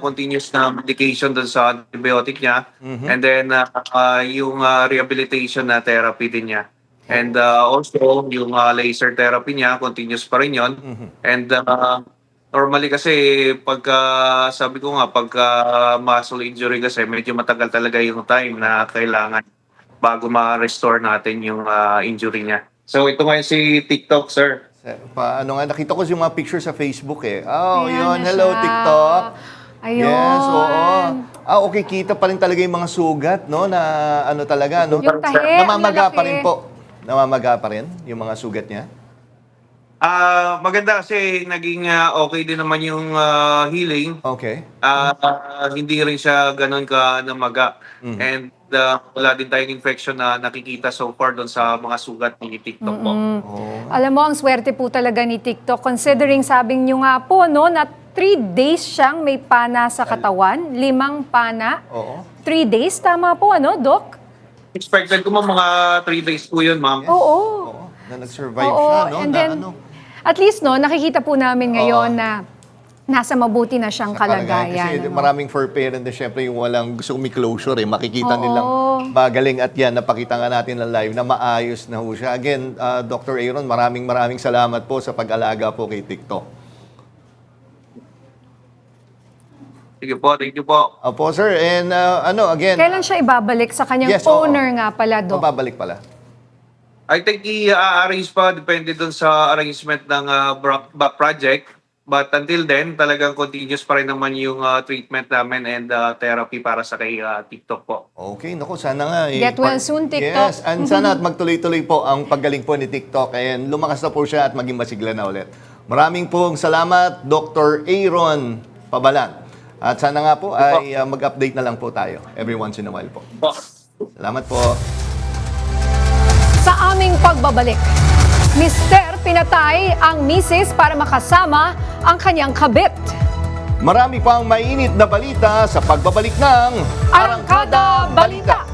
continuous na medication dun sa antibiotic niya, and then yung rehabilitation na therapy din niya. And also yung laser therapy niya, continuous pa rin yun. And normally kasi sabi ko nga, pagka muscle injury kasi medyo matagal talaga yung time na kailangan bago ma-restore natin yung injury niya. So ito ngayon si TikTok, sir. Nakita ko yung mga picture sa Facebook eh. Oh, Ayan yun. na Hello, siya. TikTok. Ayun. Yes, oo. Okay, kita pa rin talaga yung mga sugat, no? Na talaga, no? Yung tahi, Namamaga malaki. pa rin po. Namamaga pa rin yung mga sugat niya. Maganda kasi naging okay din naman yung healing. Okay. Hindi rin siya ganun ka namaga. And wala din tayong infection na nakikita so far doon sa mga sugat ni TikTok po. Alam mo, ang swerte po talaga ni TikTok considering sabing nyo nga po, no, na 3 days siyang may pana sa katawan, 5 pana. Oo. 3 days, tama po, ano, Doc? Expected ko mga 3 days po yun, ma'am. Oo. Na nag-survive siya, no? And then, at least, no, nakikita po namin ngayon na nasa mabuti na siyang kalagayan. Kasi maraming for parent na syempre yung walang gusto may closure eh. Makikita nilang magaling at yan, napakita nga natin na live na maayos na ho siya. Again, Dr. Aaron, maraming salamat po sa pag-alaga po kay TikTok. Sige po, thank you po. Opo, sir. And again... Kailan siya ibabalik sa kanyang owner nga pala, Doc? Babalik pala. I think i-arrange pa, depende doon sa arrangement ng project. But until then, talagang continuous pa rin naman yung treatment namin and therapy para sa kay TikTok po. Okay, naku, sana nga. Get well soon, TikTok. Yes, and sana at magtuloy-tuloy po ang paggaling po ni TikTok and lumakas na po siya at maging masigla na ulit. Maraming pong salamat, Dr. Aaron Pabalan. At sana nga po ay mag-update na lang po tayo every once in a while po. Salamat po. Sa aming pagbabalik, Mister pinatay ang misis para makasama ang kanyang kabit. Marami pang mainit na balita sa pagbabalik ng Arangkada Balita.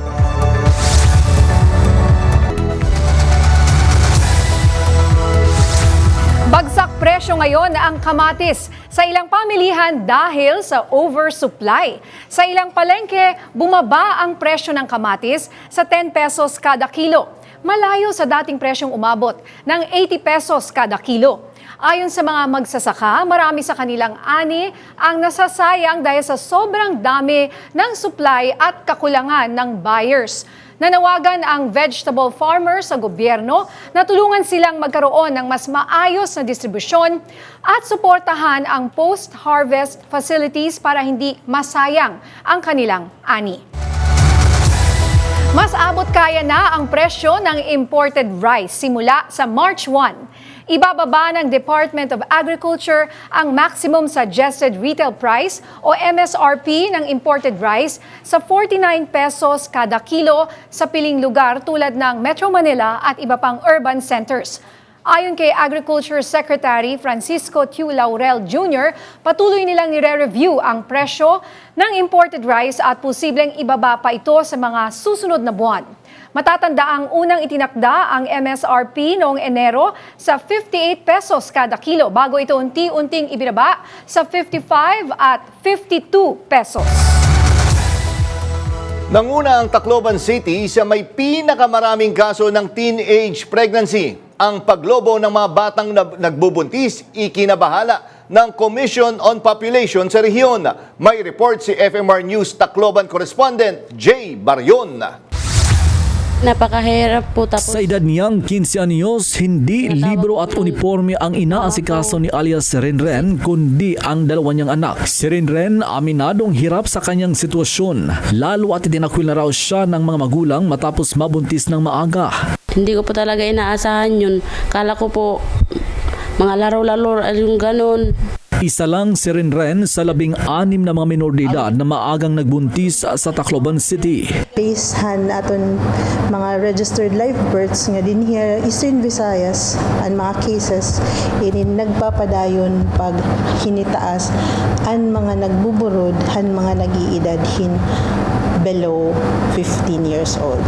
Bagsak presyo ngayon ang kamatis sa ilang pamilihan dahil sa oversupply. Sa ilang palengke, bumaba ang presyo ng kamatis sa 10 pesos kada kilo. Malayo sa dating presyong umabot ng 80 pesos kada kilo. Ayon sa mga magsasaka, marami sa kanilang ani ang nasasayang dahil sa sobrang dami ng supply at kakulangan ng buyers. Nanawagan ang vegetable farmers sa gobyerno na tulungan silang magkaroon ng mas maayos na distribusyon at suportahan ang post-harvest facilities para hindi masayang ang kanilang ani. Mas abot kaya na ang presyo ng imported rice simula sa March 1. Ibababa ng Department of Agriculture ang maximum suggested retail price o MSRP ng imported rice sa 49 pesos kada kilo sa piling lugar tulad ng Metro Manila at iba pang urban centers. Ayon kay Agriculture Secretary Francisco Tiu Laurel Jr., patuloy nilang nire-review ang presyo ng imported rice at posibleng ibaba pa ito sa mga susunod na buwan. Matatanda ang unang itinakda ang MSRP noong Enero sa 58 pesos kada kilo bago ito unti-unting ibinaba sa 55 at 52 pesos. Nanguna ang Tacloban City sa may pinakamaraming kaso ng teenage pregnancy. Ang paglobo ng mga batang nagbubuntis, ikinabahala ng Commission on Population sa rehiyon. May report si FMR News Tacloban correspondent Jay Baryon. Napakahirap po tapos. Sa edad niyang 15 anyos, hindi libro at uniforme ang inaasikaso ni alias Renren, kundi ang dalawa niyang anak. Si Renren, aminadong hirap sa kanyang sitwasyon, lalo at itinakwil na raw siya ng mga magulang matapos mabuntis ng maaga. Hindi ko po talaga inaasahan yun. Kala ko po mga laro-laro yung ganun. Isa lang si Renren sa 16 na mga minor de edad na maagang nagbuntis sa Tacloban City. Basehan aton mga registered live births nga din here Eastern Visayas ang mga cases inin nagpapadayon pag hinitaas ang mga nagbuburod han mga nag-iedad hin below 15 years old.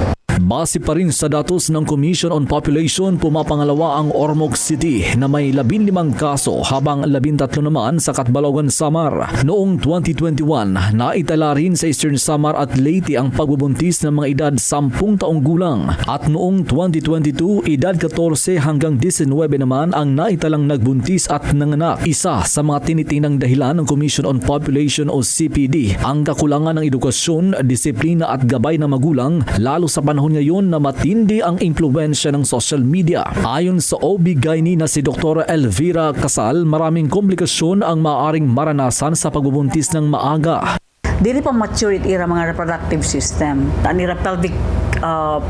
Base pa rin sa datos ng Commission on Population, pumapangalawa ang Ormoc City na may 15 kaso habang 13 naman sa Catbalogan, Samar. Noong 2021, naitala rin sa Eastern Samar at Leyte ang pagbubuntis ng mga edad 10 taong gulang. At noong 2022, edad 14 hanggang 19 naman ang naitalang nagbuntis at nanganak. Isa sa mga tinitinang dahilan ng Commission on Population o CPD, ang kakulangan ng edukasyon, disiplina at gabay ng magulang, lalo sa panahon ngayon na matindi ang impluwensya ng social media. Ayon sa OB-GYN na si Dr. Elvira Casal, maraming komplikasyon ang maaaring maranasan sa pagbubuntis ng maaga. Dili pa mature ira mga reproductive system. Anira pelvic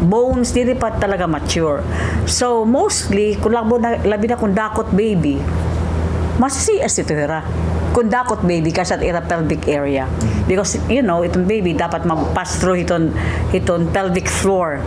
bones dili pa talaga mature. So mostly kung labi na kung dakot baby, mas-CS ito ira. Kung dakot baby kasi at ira pelvic area. Because, you know, itong baby dapat mag-pass through itong pelvic floor.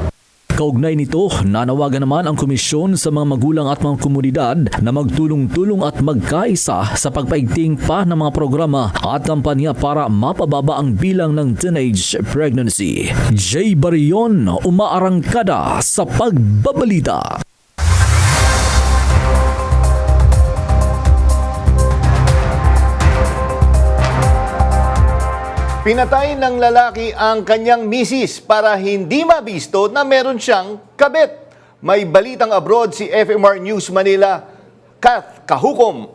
Kaugnay nito, nanawagan naman ang komisyon sa mga magulang at mga komunidad na magtulong-tulong at magkaisa sa pagpaigting pa ng mga programa at kampanya para mapababa ang bilang ng teenage pregnancy. Jay Baryon, umaarangkada sa pagbabalita. Pinatay ng lalaki ang kanyang misis para hindi mabisto na meron siyang kabit. May balitang abroad si FMR News Manila, Kath Kahukom.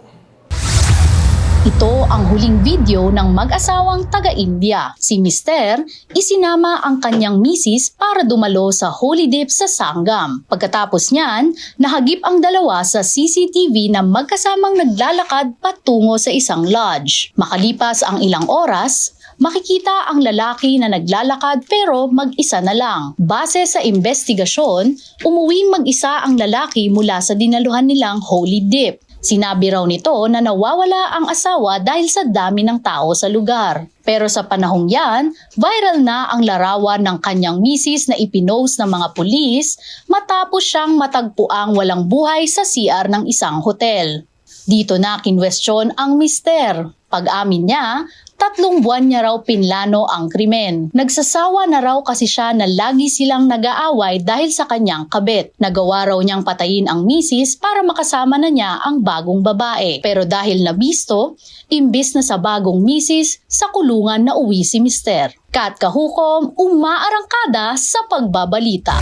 Ito ang huling video ng mag-asawang taga-India. Si Mister, isinama ang kanyang misis para dumalo sa Holy Dip sa Sangam. Pagkatapos niyan, nahagip ang dalawa sa CCTV na magkasamang naglalakad patungo sa isang lodge. Makalipas ang ilang oras, makikita ang lalaki na naglalakad pero mag-isa na lang. Base sa investigasyon, umuwing mag-isa ang lalaki mula sa dinaluhan nilang Holy Dip. Sinabi raw nito na nawawala ang asawa dahil sa dami ng tao sa lugar. Pero sa panahong yan, viral na ang larawan ng kanyang misis na ipinost ng mga pulis matapos siyang matagpuang walang buhay sa CR ng isang hotel. Dito na kinwestiyon ang mister. Pag-amin niya, 3 buwan niya raw pinlano ang krimen. Nagsasawa na raw kasi siya na lagi silang nag-aaway dahil sa kanyang kabit. Nagawa raw niyang patayin ang misis para makasama na niya ang bagong babae. Pero dahil nabisto, imbis na sa bagong misis, sa kulungan na uwi si mister. Kat Kahukom, umaarangkada sa pagbabalita.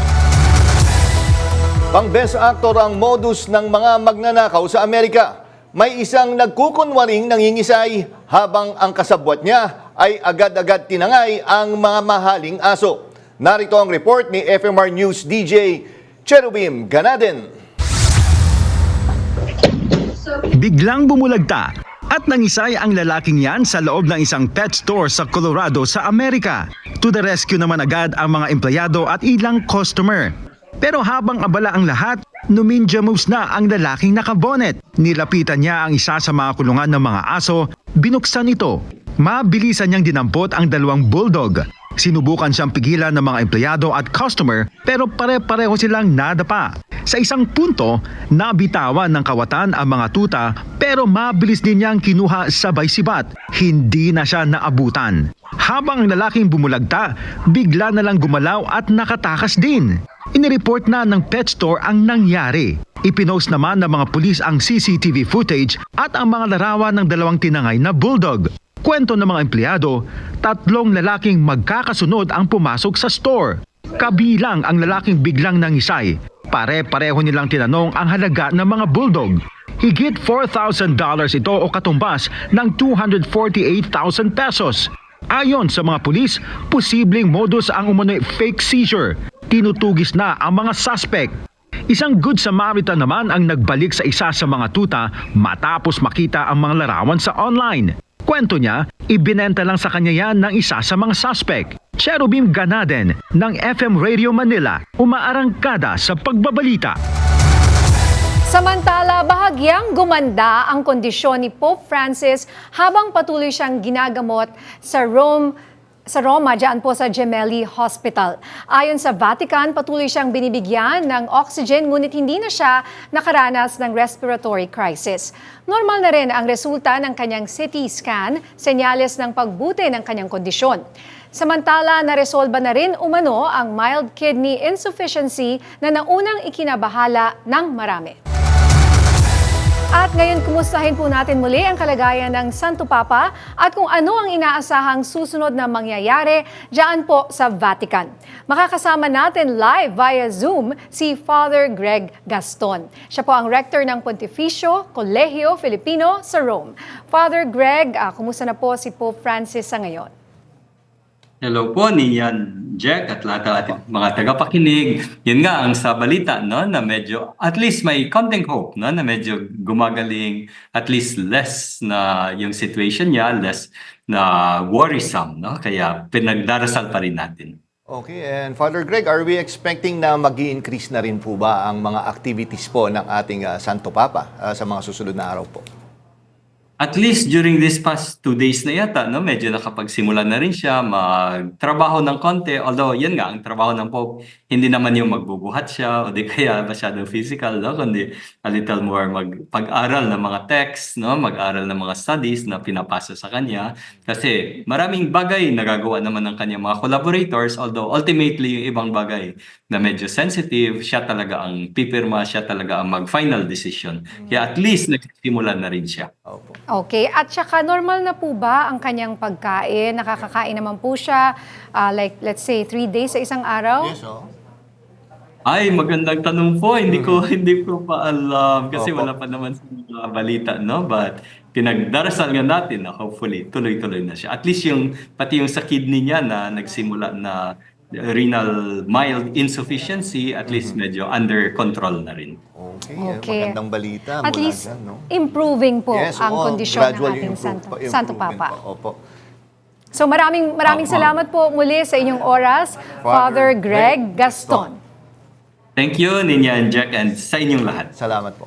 Pang-best actor ang modus ng mga magnanakaw sa Amerika. May isang nagkukunwaring nangingisay habang ang kasabwat niya ay agad-agad tinangay ang mga mahaling aso. Narito ang report ni FMR News DJ Cherubim Ganaden. Biglang bumulagta at nangisay ang lalaking yan sa loob ng isang pet store sa Colorado sa Amerika. To the rescue naman agad ang mga empleyado at ilang customer. Pero habang abala ang lahat, numinja moves na ang lalaking nakabonet. Nilapitan niya ang isa sa mga kulungan ng mga aso, binuksan ito. Mabilisan niyang dinampot ang 2 bulldog. Sinubukan siyang pigilan ng mga empleyado at customer pero pare-pareho silang nadapa. Sa isang punto, nabitawan ng kawatan ang mga tuta pero mabilis din niyang kinuha sabay sibat. Hindi na siya naabutan. Habang ang lalaking bumulagta, bigla na lang gumalaw at nakatakas din. Inireport na ng pet store ang nangyari. Ipinost naman ng mga pulis ang CCTV footage at ang mga larawan ng 2 tinangay na bulldog. Kwento ng mga empleyado, 3 lalaking magkakasunod ang pumasok sa store. Kabilang ang lalaking biglang nangisay. Pare-pareho nilang tinanong ang halaga ng mga bulldog. Higit $4,000 ito o katumbas ng 248,000 pesos. Ayon sa mga pulis, posibleng modus ang umunoy fake seizure. Tinutugis na ang mga suspect. Isang Good Samaritan naman ang nagbalik sa isa sa mga tuta matapos makita ang mga larawan sa online. Kwento niya, ibinenta lang sa kanya yan ng isa sa mga suspect. Cherubim Ganaden ng FM Radio Manila, umaarangkada sa pagbabalita. Samantala, bahagyang gumanda ang kondisyon ni Pope Francis habang patuloy siyang ginagamot sa Roma, dyan po sa Gemelli Hospital. Ayon sa Vatican, patuloy siyang binibigyan ng oxygen ngunit hindi na siya nakaranas ng respiratory crisis. Normal na rin ang resulta ng kanyang CT scan, senyales ng pagbuti ng kanyang kondisyon. Samantala, naresolba na rin umano ang mild kidney insufficiency na naunang ikinabahala ng marami. At ngayon, kumustahin po natin muli ang kalagayan ng Santo Papa at kung ano ang inaasahang susunod na mangyayari diyan po sa Vatican. Makakasama natin live via Zoom si Father Greg Gaston. Siya po ang rector ng Pontificio Colegio Filipino sa Rome. Father Greg, kumusta na po si Pope Francis sa ngayon? Hello po, Nian, Jack, at lahat ng ating mga tagapakinig. Yun nga ang sa balita, no, na medyo, at least may konting hope, no, na medyo gumagaling, at least less na yung situation niya, less na worrisome, no? Kaya pinagdarasal pa rin natin. Okay, and Father Greg, are we expecting na mag-i-increase na rin po ba ang mga activities po ng ating Santo Papa sa mga susunod na araw po? At least during this past 2 days na yata, no, medyo nakapagsimula na rin siya magtrabaho ng konti. Although, yan nga, ang trabaho ng Pope, hindi naman yung magbubuhat siya o di kaya masyadong physical, no, kundi a little more pag-aral ng mga texts, no, mag-aral ng mga studies na pinapasa sa kanya. Kasi maraming bagay nagagawa naman ng kanyang mga collaborators, although ultimately yung ibang bagay na medyo sensitive, siya talaga ang pipirma, siya talaga ang mag-final decision. Kaya at least nagsimula na rin siya. Okay, at saka normal na po ba ang kanyang pagkain? Nakakakain naman po siya, like let's say 3 days sa isang araw? Yes, oh. Ay, magandang tanong po. Hindi ko pa alam kasi wala pa naman sa mga balita, no? But pinagdarasal nga natin na hopefully tuloy-tuloy na siya. At least pati yung sa kidney niya na nagsimula na renal mild insufficiency, at least medyo under control na rin. Okay. Magandang balita. At mula least, dyan, no? improving po Yes, ang oo, kondisyon ng gradually ating Santo improvement Papa. pa. Opo. So maraming salamat po muli sa inyong oras, Father Greg Gaston. Thank you, Ninya and Jack, and sa inyong lahat. Salamat po.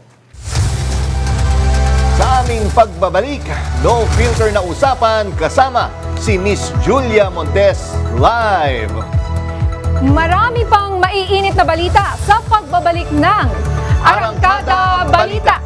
Sa aming pagbabalik, no filter na usapan kasama si Miss Julia Montes live. Marami pang maiinit na balita sa pagbabalik ng Arangkada Balita.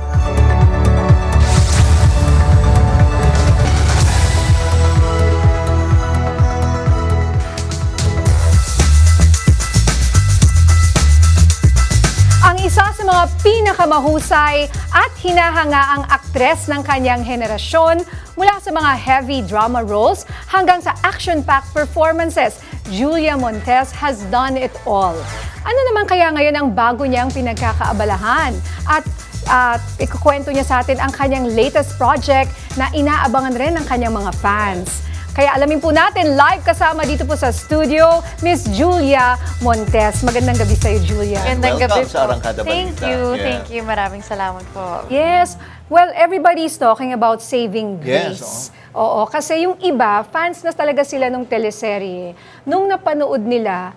Ang isa sa mga pinakamahusay at hinahangaang aktres ng kanyang henerasyon mula sa mga heavy drama roles hanggang sa action-packed performances, Julia Montes has done it all. Ano naman kaya ngayon ang bago niyang pinagkakaabalahan? At ikukwento niya sa atin ang kanyang latest project na inaabangan rin ng kanyang mga fans. Kaya alamin po natin, live kasama dito po sa studio, Miss Julia Montes. Magandang gabi sa iyo, Julia. Magandang gabi Welcome sa Arangkada Balita. Thank you, Yeah. thank you. Maraming salamat po. Yes. Well, everybody's talking about Saving Grace. Yes, Oo, kasi yung iba, fans na talaga sila nung teleserye. Nung napanood nila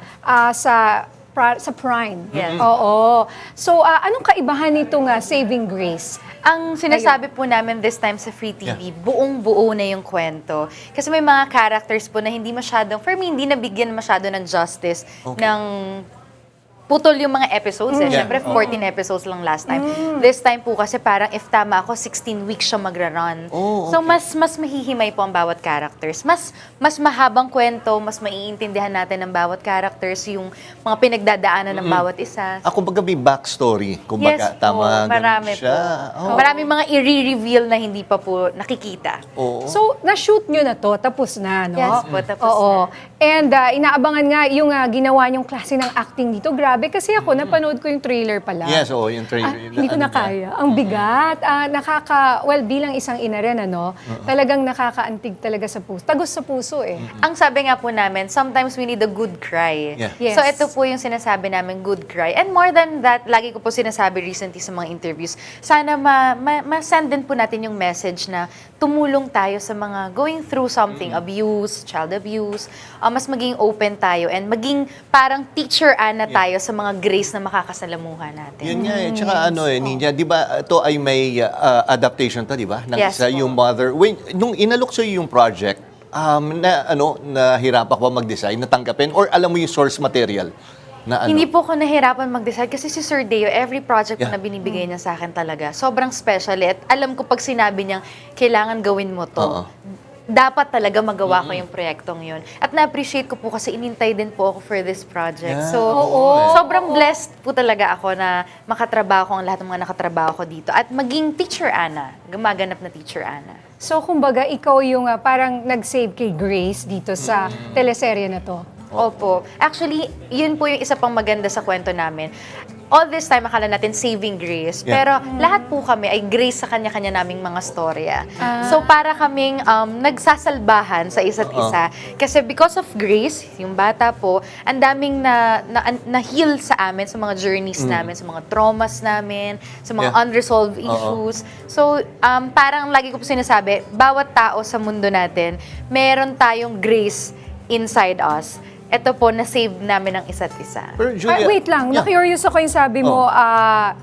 sa Prime. Yes. Oo. So, anong kaibahan nitong Saving Grace? Ang sinasabi po namin this time sa Free TV, buong-buo na yung kwento. Kasi may mga characters po na hindi masyadong, for me, hindi nabigyan masyado ng justice ng putol yung mga episodes. Siyempre, 14 episodes lang last time. This time po kasi parang if tama ako, 16 weeks siya magra-run. So, mas mahihimay po ang bawat characters. Mas mahabang kwento, mas maiintindihan natin ng bawat characters, yung mga pinagdadaanan ng bawat isa. Kumbaga may backstory. Kumbaga, tama. Marami siya. po. Maraming mga i-reveal na hindi pa po nakikita. So, na-shoot nyo na to, tapos na, no? Yes po, tapos Oo. And inaabangan nga yung ginawa nyong klase ng acting dito. Grabe, kasi ako, napanood ko yung trailer pala. Yes, yung trailer. Hindi ko na kaya. Ang bigat. Bilang isang ina rin, talagang nakakaantig talaga sa puso. Tagos sa puso eh. Ang sabi nga po namin, sometimes we need a good cry. Yeah. Yes. So ito po yung sinasabi namin, good cry. And more than that, lagi ko po sinasabi recently sa mga interviews, sana ma-send din po natin yung message na tumulong tayo sa mga going through something, abuse, child abuse, mas maging open tayo and maging parang teacher Ana tayo sa mga grace na makakasalamuhan natin. Yun nga eh. Tsaka Ninya, di ba ito ay may adaptation to, di ba? Ng Yes, isa, po. yung mother. Nung inalok sa'yo yung project, nahirapan ka ba mag-design, natanggapin? Or alam mo yung source material? Na Hindi po ako nahirapan mag-decide kasi si Sir Deo, every project na binibigay niya sa akin talaga, sobrang special. At alam ko pag sinabi niya, kailangan gawin mo to. Dapat talaga magawa ko yung proyektong yun. At na-appreciate ko po kasi inintay din po ako for this project. Yeah. So, sobrang blessed po talaga ako na makatrabaho ko ang lahat ng mga nakatrabaho ko dito. At maging Teacher Ana, gumaganap na Teacher Ana. So, kumbaga, ikaw yung parang nag-save kay Grace dito sa teleserye na to. Opo. Actually, yun po yung isa pang maganda sa kwento namin. All this time, akala natin saving Grace. Yeah. Pero lahat po kami ay Grace sa kanya-kanya naming mga storya. So para kaming nagsasalbahan sa isa't isa. Kasi because of Grace, yung bata po, ang daming na-heal sa amin, sa mga journeys namin, sa mga traumas namin, sa mga unresolved issues. So parang lagi ko po sinasabi, bawat tao sa mundo natin, meron tayong Grace inside us. Ito po, na-save namin ang isa't isa. Pero Julia, Wait lang, na-curious ako yung sabi mo,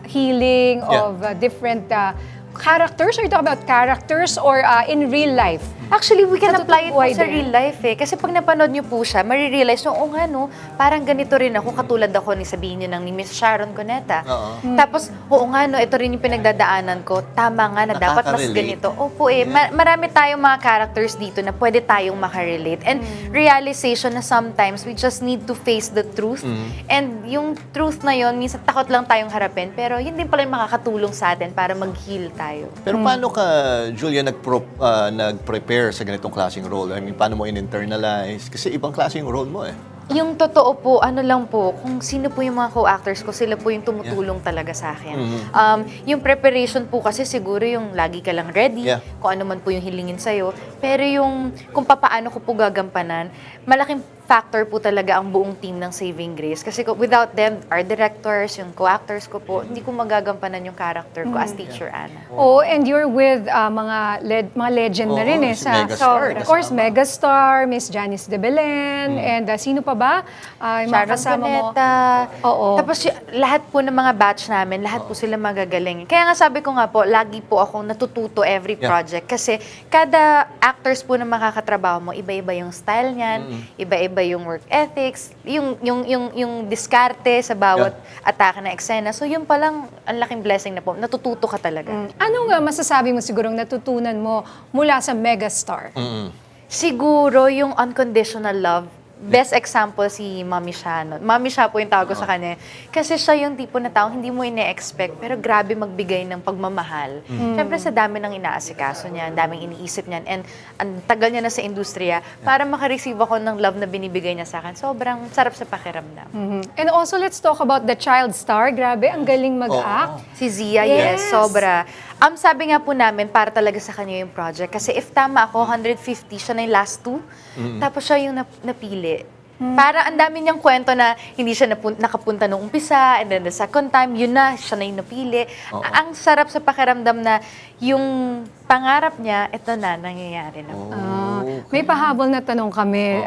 healing of different characters? Are you talking about characters or in real life? Actually, we can Sa apply it po totoong sa buhay real life eh. Kasi pag napanood niyo po siya, marirealize nyo, parang ganito rin ako, katulad ako ni sabihin niyo ng ni Miss Sharon Cuneta. Tapos, ito rin yung pinagdadaanan ko. Tama nga na dapat mas Nakaka-relate. ganito. Opo marami tayong mga characters dito na pwede tayong makarelate. And realization na sometimes we just need to face the truth. And yung truth na yon minsan takot lang tayong harapin. Pero yun din pala yung makakatulong sa atin para mag-heal tayo. Pero paano ka, Julia, nag-prepare sa ganitong klaseng role? I mean, paano mo in-internalize? Kasi ibang klaseng role mo eh. Yung totoo po, ano lang po, kung sino po yung mga co-actors ko, sila po yung tumutulong talaga sa akin. Yung preparation po kasi siguro yung lagi ka lang ready, kung ano man po yung hilingin sa'yo. Pero yung kung papaano ko po gagampanan, malaking factor po talaga ang buong team ng Saving Grace. Kasi without them, our directors, yung co-actors ko po, hindi ko magagampanan yung character ko as Teacher Anna. Oh, and you're with mga legend na rin si megastar. Of course, megastar, Miss Janice de Belen, and sino pa ba? Yung mga Sharon kasama mo. Cuneta. Oo. Tapos lahat po ng mga batch namin, lahat po sila magagaling. Kaya nga sabi ko nga po, lagi po akong natututo every project. Kasi kada actors po na makakatrabaho mo, iba-iba yung style niyan, iba-iba yung work ethics, yung diskarte sa bawat atake na eksena. So yun palang ang laking blessing na po. Natututo ka talaga. Anong masasabi mo sigurong natutunan mo mula sa megastar? Siguro yung unconditional love. Best example si Mami Sha. No? Mami Sha po yung tawag ko sa kanya. Kasi siya yung tipo na tao hindi mo ine-expect pero grabe magbigay ng pagmamahal. Siyempre sa dami ng inaasikaso niya, ang daming iniisip niyan, and ang tagal niya na sa industriya para makareceive ako ng love na binibigay niya sa akin. Sobrang sarap sa pakiramdam. And also, let's talk about the child star. Grabe, ang galing mag-act. Si Zia, yes, sobra. Sabi nga po namin, para talaga sa kanya yung project. Kasi if tama ako, 150, siya na yung last two. Tapos siya yung napili. Para ang dami niyang kwento na hindi siya nakapunta nung umpisa, and then the second time, yun na, siya na yung napili. Ang sarap sa pakiramdam na yung pangarap niya, ito na, nangyayari na. May pahabol na tanong kami,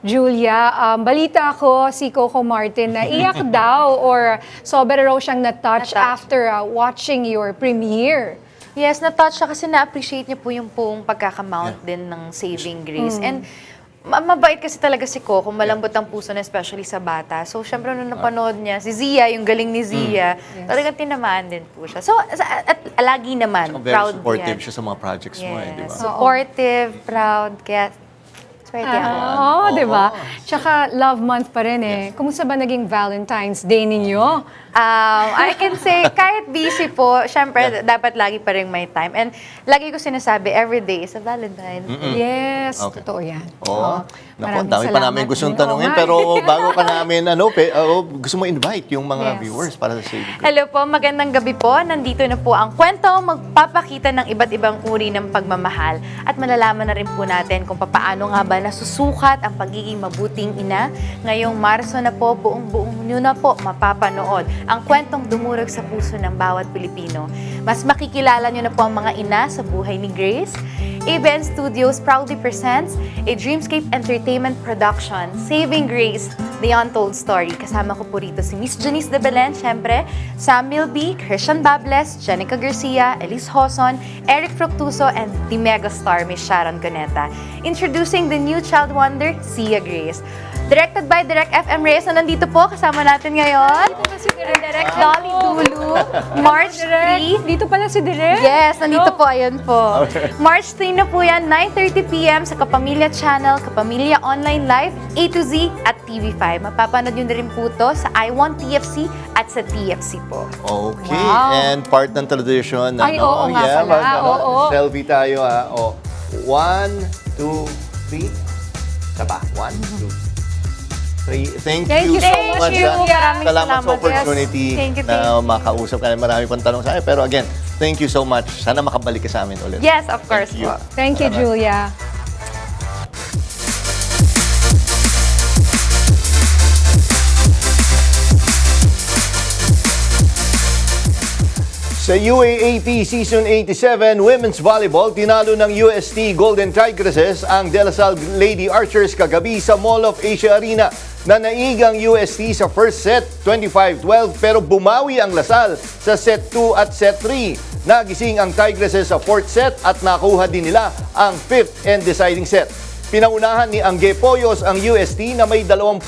Julia. Balita ko si Coco Martin na iyak daw or sobra raw siyang na-touch after watching your premiere. Yes, na-touch siya kasi na-appreciate niya po yung buong pagkakamount din ng Saving Grace. And mabait kasi talaga si Coco, malambot ang puso na especially sa bata. So, syempre nung napanood niya, si Zia, yung galing ni Zia, talagang tinamaan din po siya. So, at lagi naman, Very proud supportive yan. siya sa mga projects mo, di ba? Supportive, proud, kaya swerte ako. Oo, di ba? Tsaka love month pa rin eh. Kumusta ba naging Valentine's Day ninyo? I can say, kahit busy po, syempre, dapat lagi pa rin may time. And lagi ko sinasabi, every day is a Valentine. Yes, Okay. totoo yan. Naku, Maraming dami pa salamat. namin gustong Oo tanungin. nga. Pero bago ka namin, gusto mo invite yung mga viewers para sa Saving Grace? Hello po, magandang gabi po. Nandito na po ang kwento, magpapakita ng iba't ibang uri ng pagmamahal. At malalaman na rin po natin kung paano nga ba nasusukat ang pagiging mabuting ina. Ngayong Marso na po, buong nyo na po mapapanood ang kwentong dumurog sa puso ng bawat Pilipino. Mas makikilala nyo na po ang mga ina sa buhay ni Grace. ABN Studios proudly presents a Dreamscape Entertainment production, Saving Grace, The Untold Story. Kasama ko po rito si Miss Janice de Belen, syempre, Samuel B., Christian Bables, Jenica Garcia, Elise Hoson, Eric Fructuso, and the megastar, Miss Sharon Cuneta. Introducing the new child wonder, Zia Grace. Directed by Direk FM Reyes na nandito po, kasama natin ngayon. Direk Dolly Dulu, March 3. Dito pala si Direk? Yes, nandito po, ayun po. March 3 na po yan, 9:30 p.m. sa Kapamilya Channel, Kapamilya Online Live, A to Z at TV5. Mapapanood nyo na rin po to sa I Want TFC at sa TFC po. Okay, Wow. and part ng tradition. Ay, oo nga pala, oo. Selfie tayo, ha. 1, 2, 3. Isa pa. 1, 2, 3. Thank you so much. Maraming Salamat sa salamat. opportunity Yes. Thank you. na makausap ka. Marami pang tanong sa akin. Pero again, thank you so much. Sana makabalik ka sa amin ulit. Yes, of course Thank you. po. Thank you, Julia. Sa UAAP Season 87 Women's Volleyball, tinalo ng UST Golden Tigresses ang De La Salle Lady Archers kagabi sa Mall of Asia Arena. Nanaigang UST sa first set, 25-12, pero bumawi ang Lasal sa set 2 at set 3. Nagising ang Tigresses sa fourth set at nakuha din nila ang fifth and deciding set. Pinaunahan ni Angge Poyos ang UST na may 28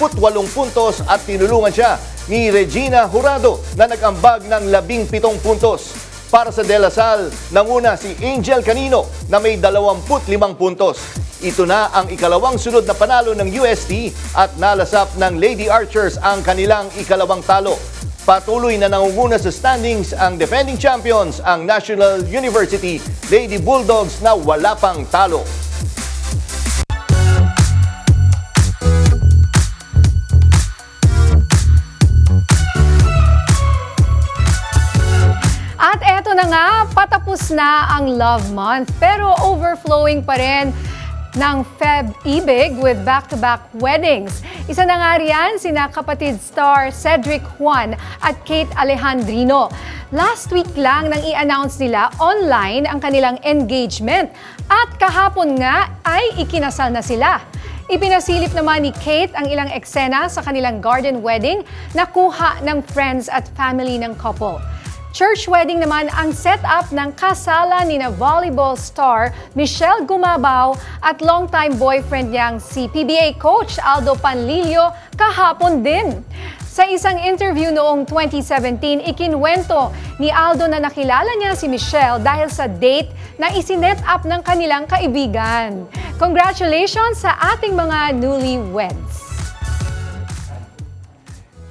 puntos at tinulungan siya ni Regina Jurado na nag-ambag ng 17 puntos. Para sa De La Salle, nanguna si Angel Canino na may 25 puntos. Ito na ang ikalawang sunod na panalo ng UST at nalasap ng Lady Archers ang kanilang ikalawang talo. Patuloy na nangunguna sa standings ang defending champions, ang National University Lady Bulldogs na wala pang talo. Tapos na ang Love Month pero overflowing pa rin ng Feb-ibig with back-to-back weddings. Isa na nga riyan sina kapatid star Cedric Juan at Kate Alejandrino. Last week lang nang i-announce nila online ang kanilang engagement at kahapon nga ay ikinasal na sila. Ipinasilip naman ni Kate ang ilang eksena sa kanilang garden wedding na kuha ng friends at family ng couple. Church wedding naman ang setup ng kasalan ni na volleyball star Michelle Gumabao at longtime boyfriend niyang si PBA coach Aldo Panlilio kahapon din. Sa isang interview noong 2017, ikinwento ni Aldo na nakilala niya si Michelle dahil sa date na isinet up ng kanilang kaibigan. Congratulations sa ating mga newlyweds!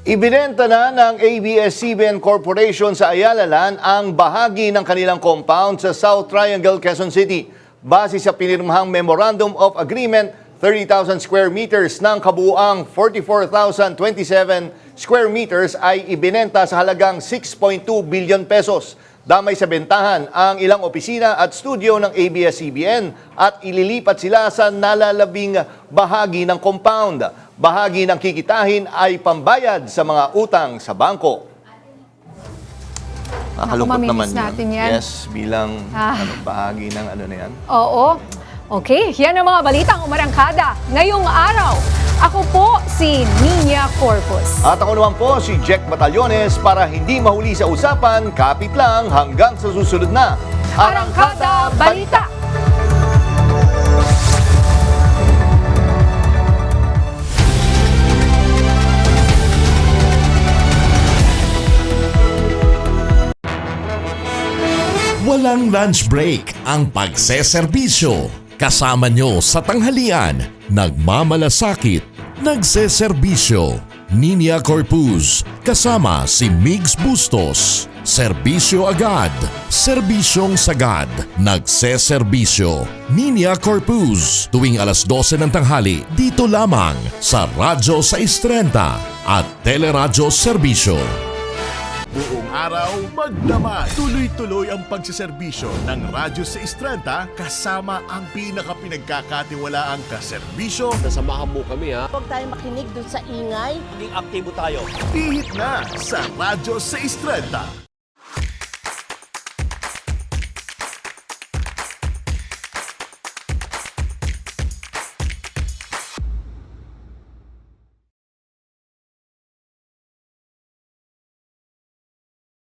Ibinenta na ng ABS-CBN Corporation sa Ayala Land ang bahagi ng kanilang compound sa South Triangle, Quezon City. Base sa pinirmahang Memorandum of Agreement, 30,000 square meters ng kabuuang 44,027 square meters ay ibinenta sa halagang 6.2 billion pesos. Damay sa bentahan ang ilang opisina at studio ng ABS-CBN at ililipat sila sa nalalabing bahagi ng compound. Bahagi ng kikitahin ay pambayad sa mga utang sa bangko. Nakakalungkot naman yun. Natin yan. Yes, bilang bahagi ng ano na yan. Oo. Okay, yan ang mga balitang umarangkada ngayong araw. Ako po si Nina Corpus. At ako naman po si Jack Batallones para hindi mahuli sa usapan, kapit lang hanggang sa susunod na Arangkada Balita. Walang lunch break ang pagseserbisyo. Kasama nyo sa tanghalian, nagmamalasakit, nagseserbisyo. Nina Corpus, kasama si Migs Bustos. Serbisyo agad, serbisyong sagad, nagseserbisyo. Nina Corpus, tuwing alas 12 ng tanghali, dito lamang sa Radyo 630 at Teleradyo Serbisyo. Buong araw, magdamay. Tuloy-tuloy ang pagsiservisyo ng Radyo 630 kasama ang pinaka-pinagkakatiwalaang kaserbisyo. Nasamahan mo kami ha. Huwag tayong makinig dun sa ingay. Maging aktibo tayo. Ihit na sa Radyo 630.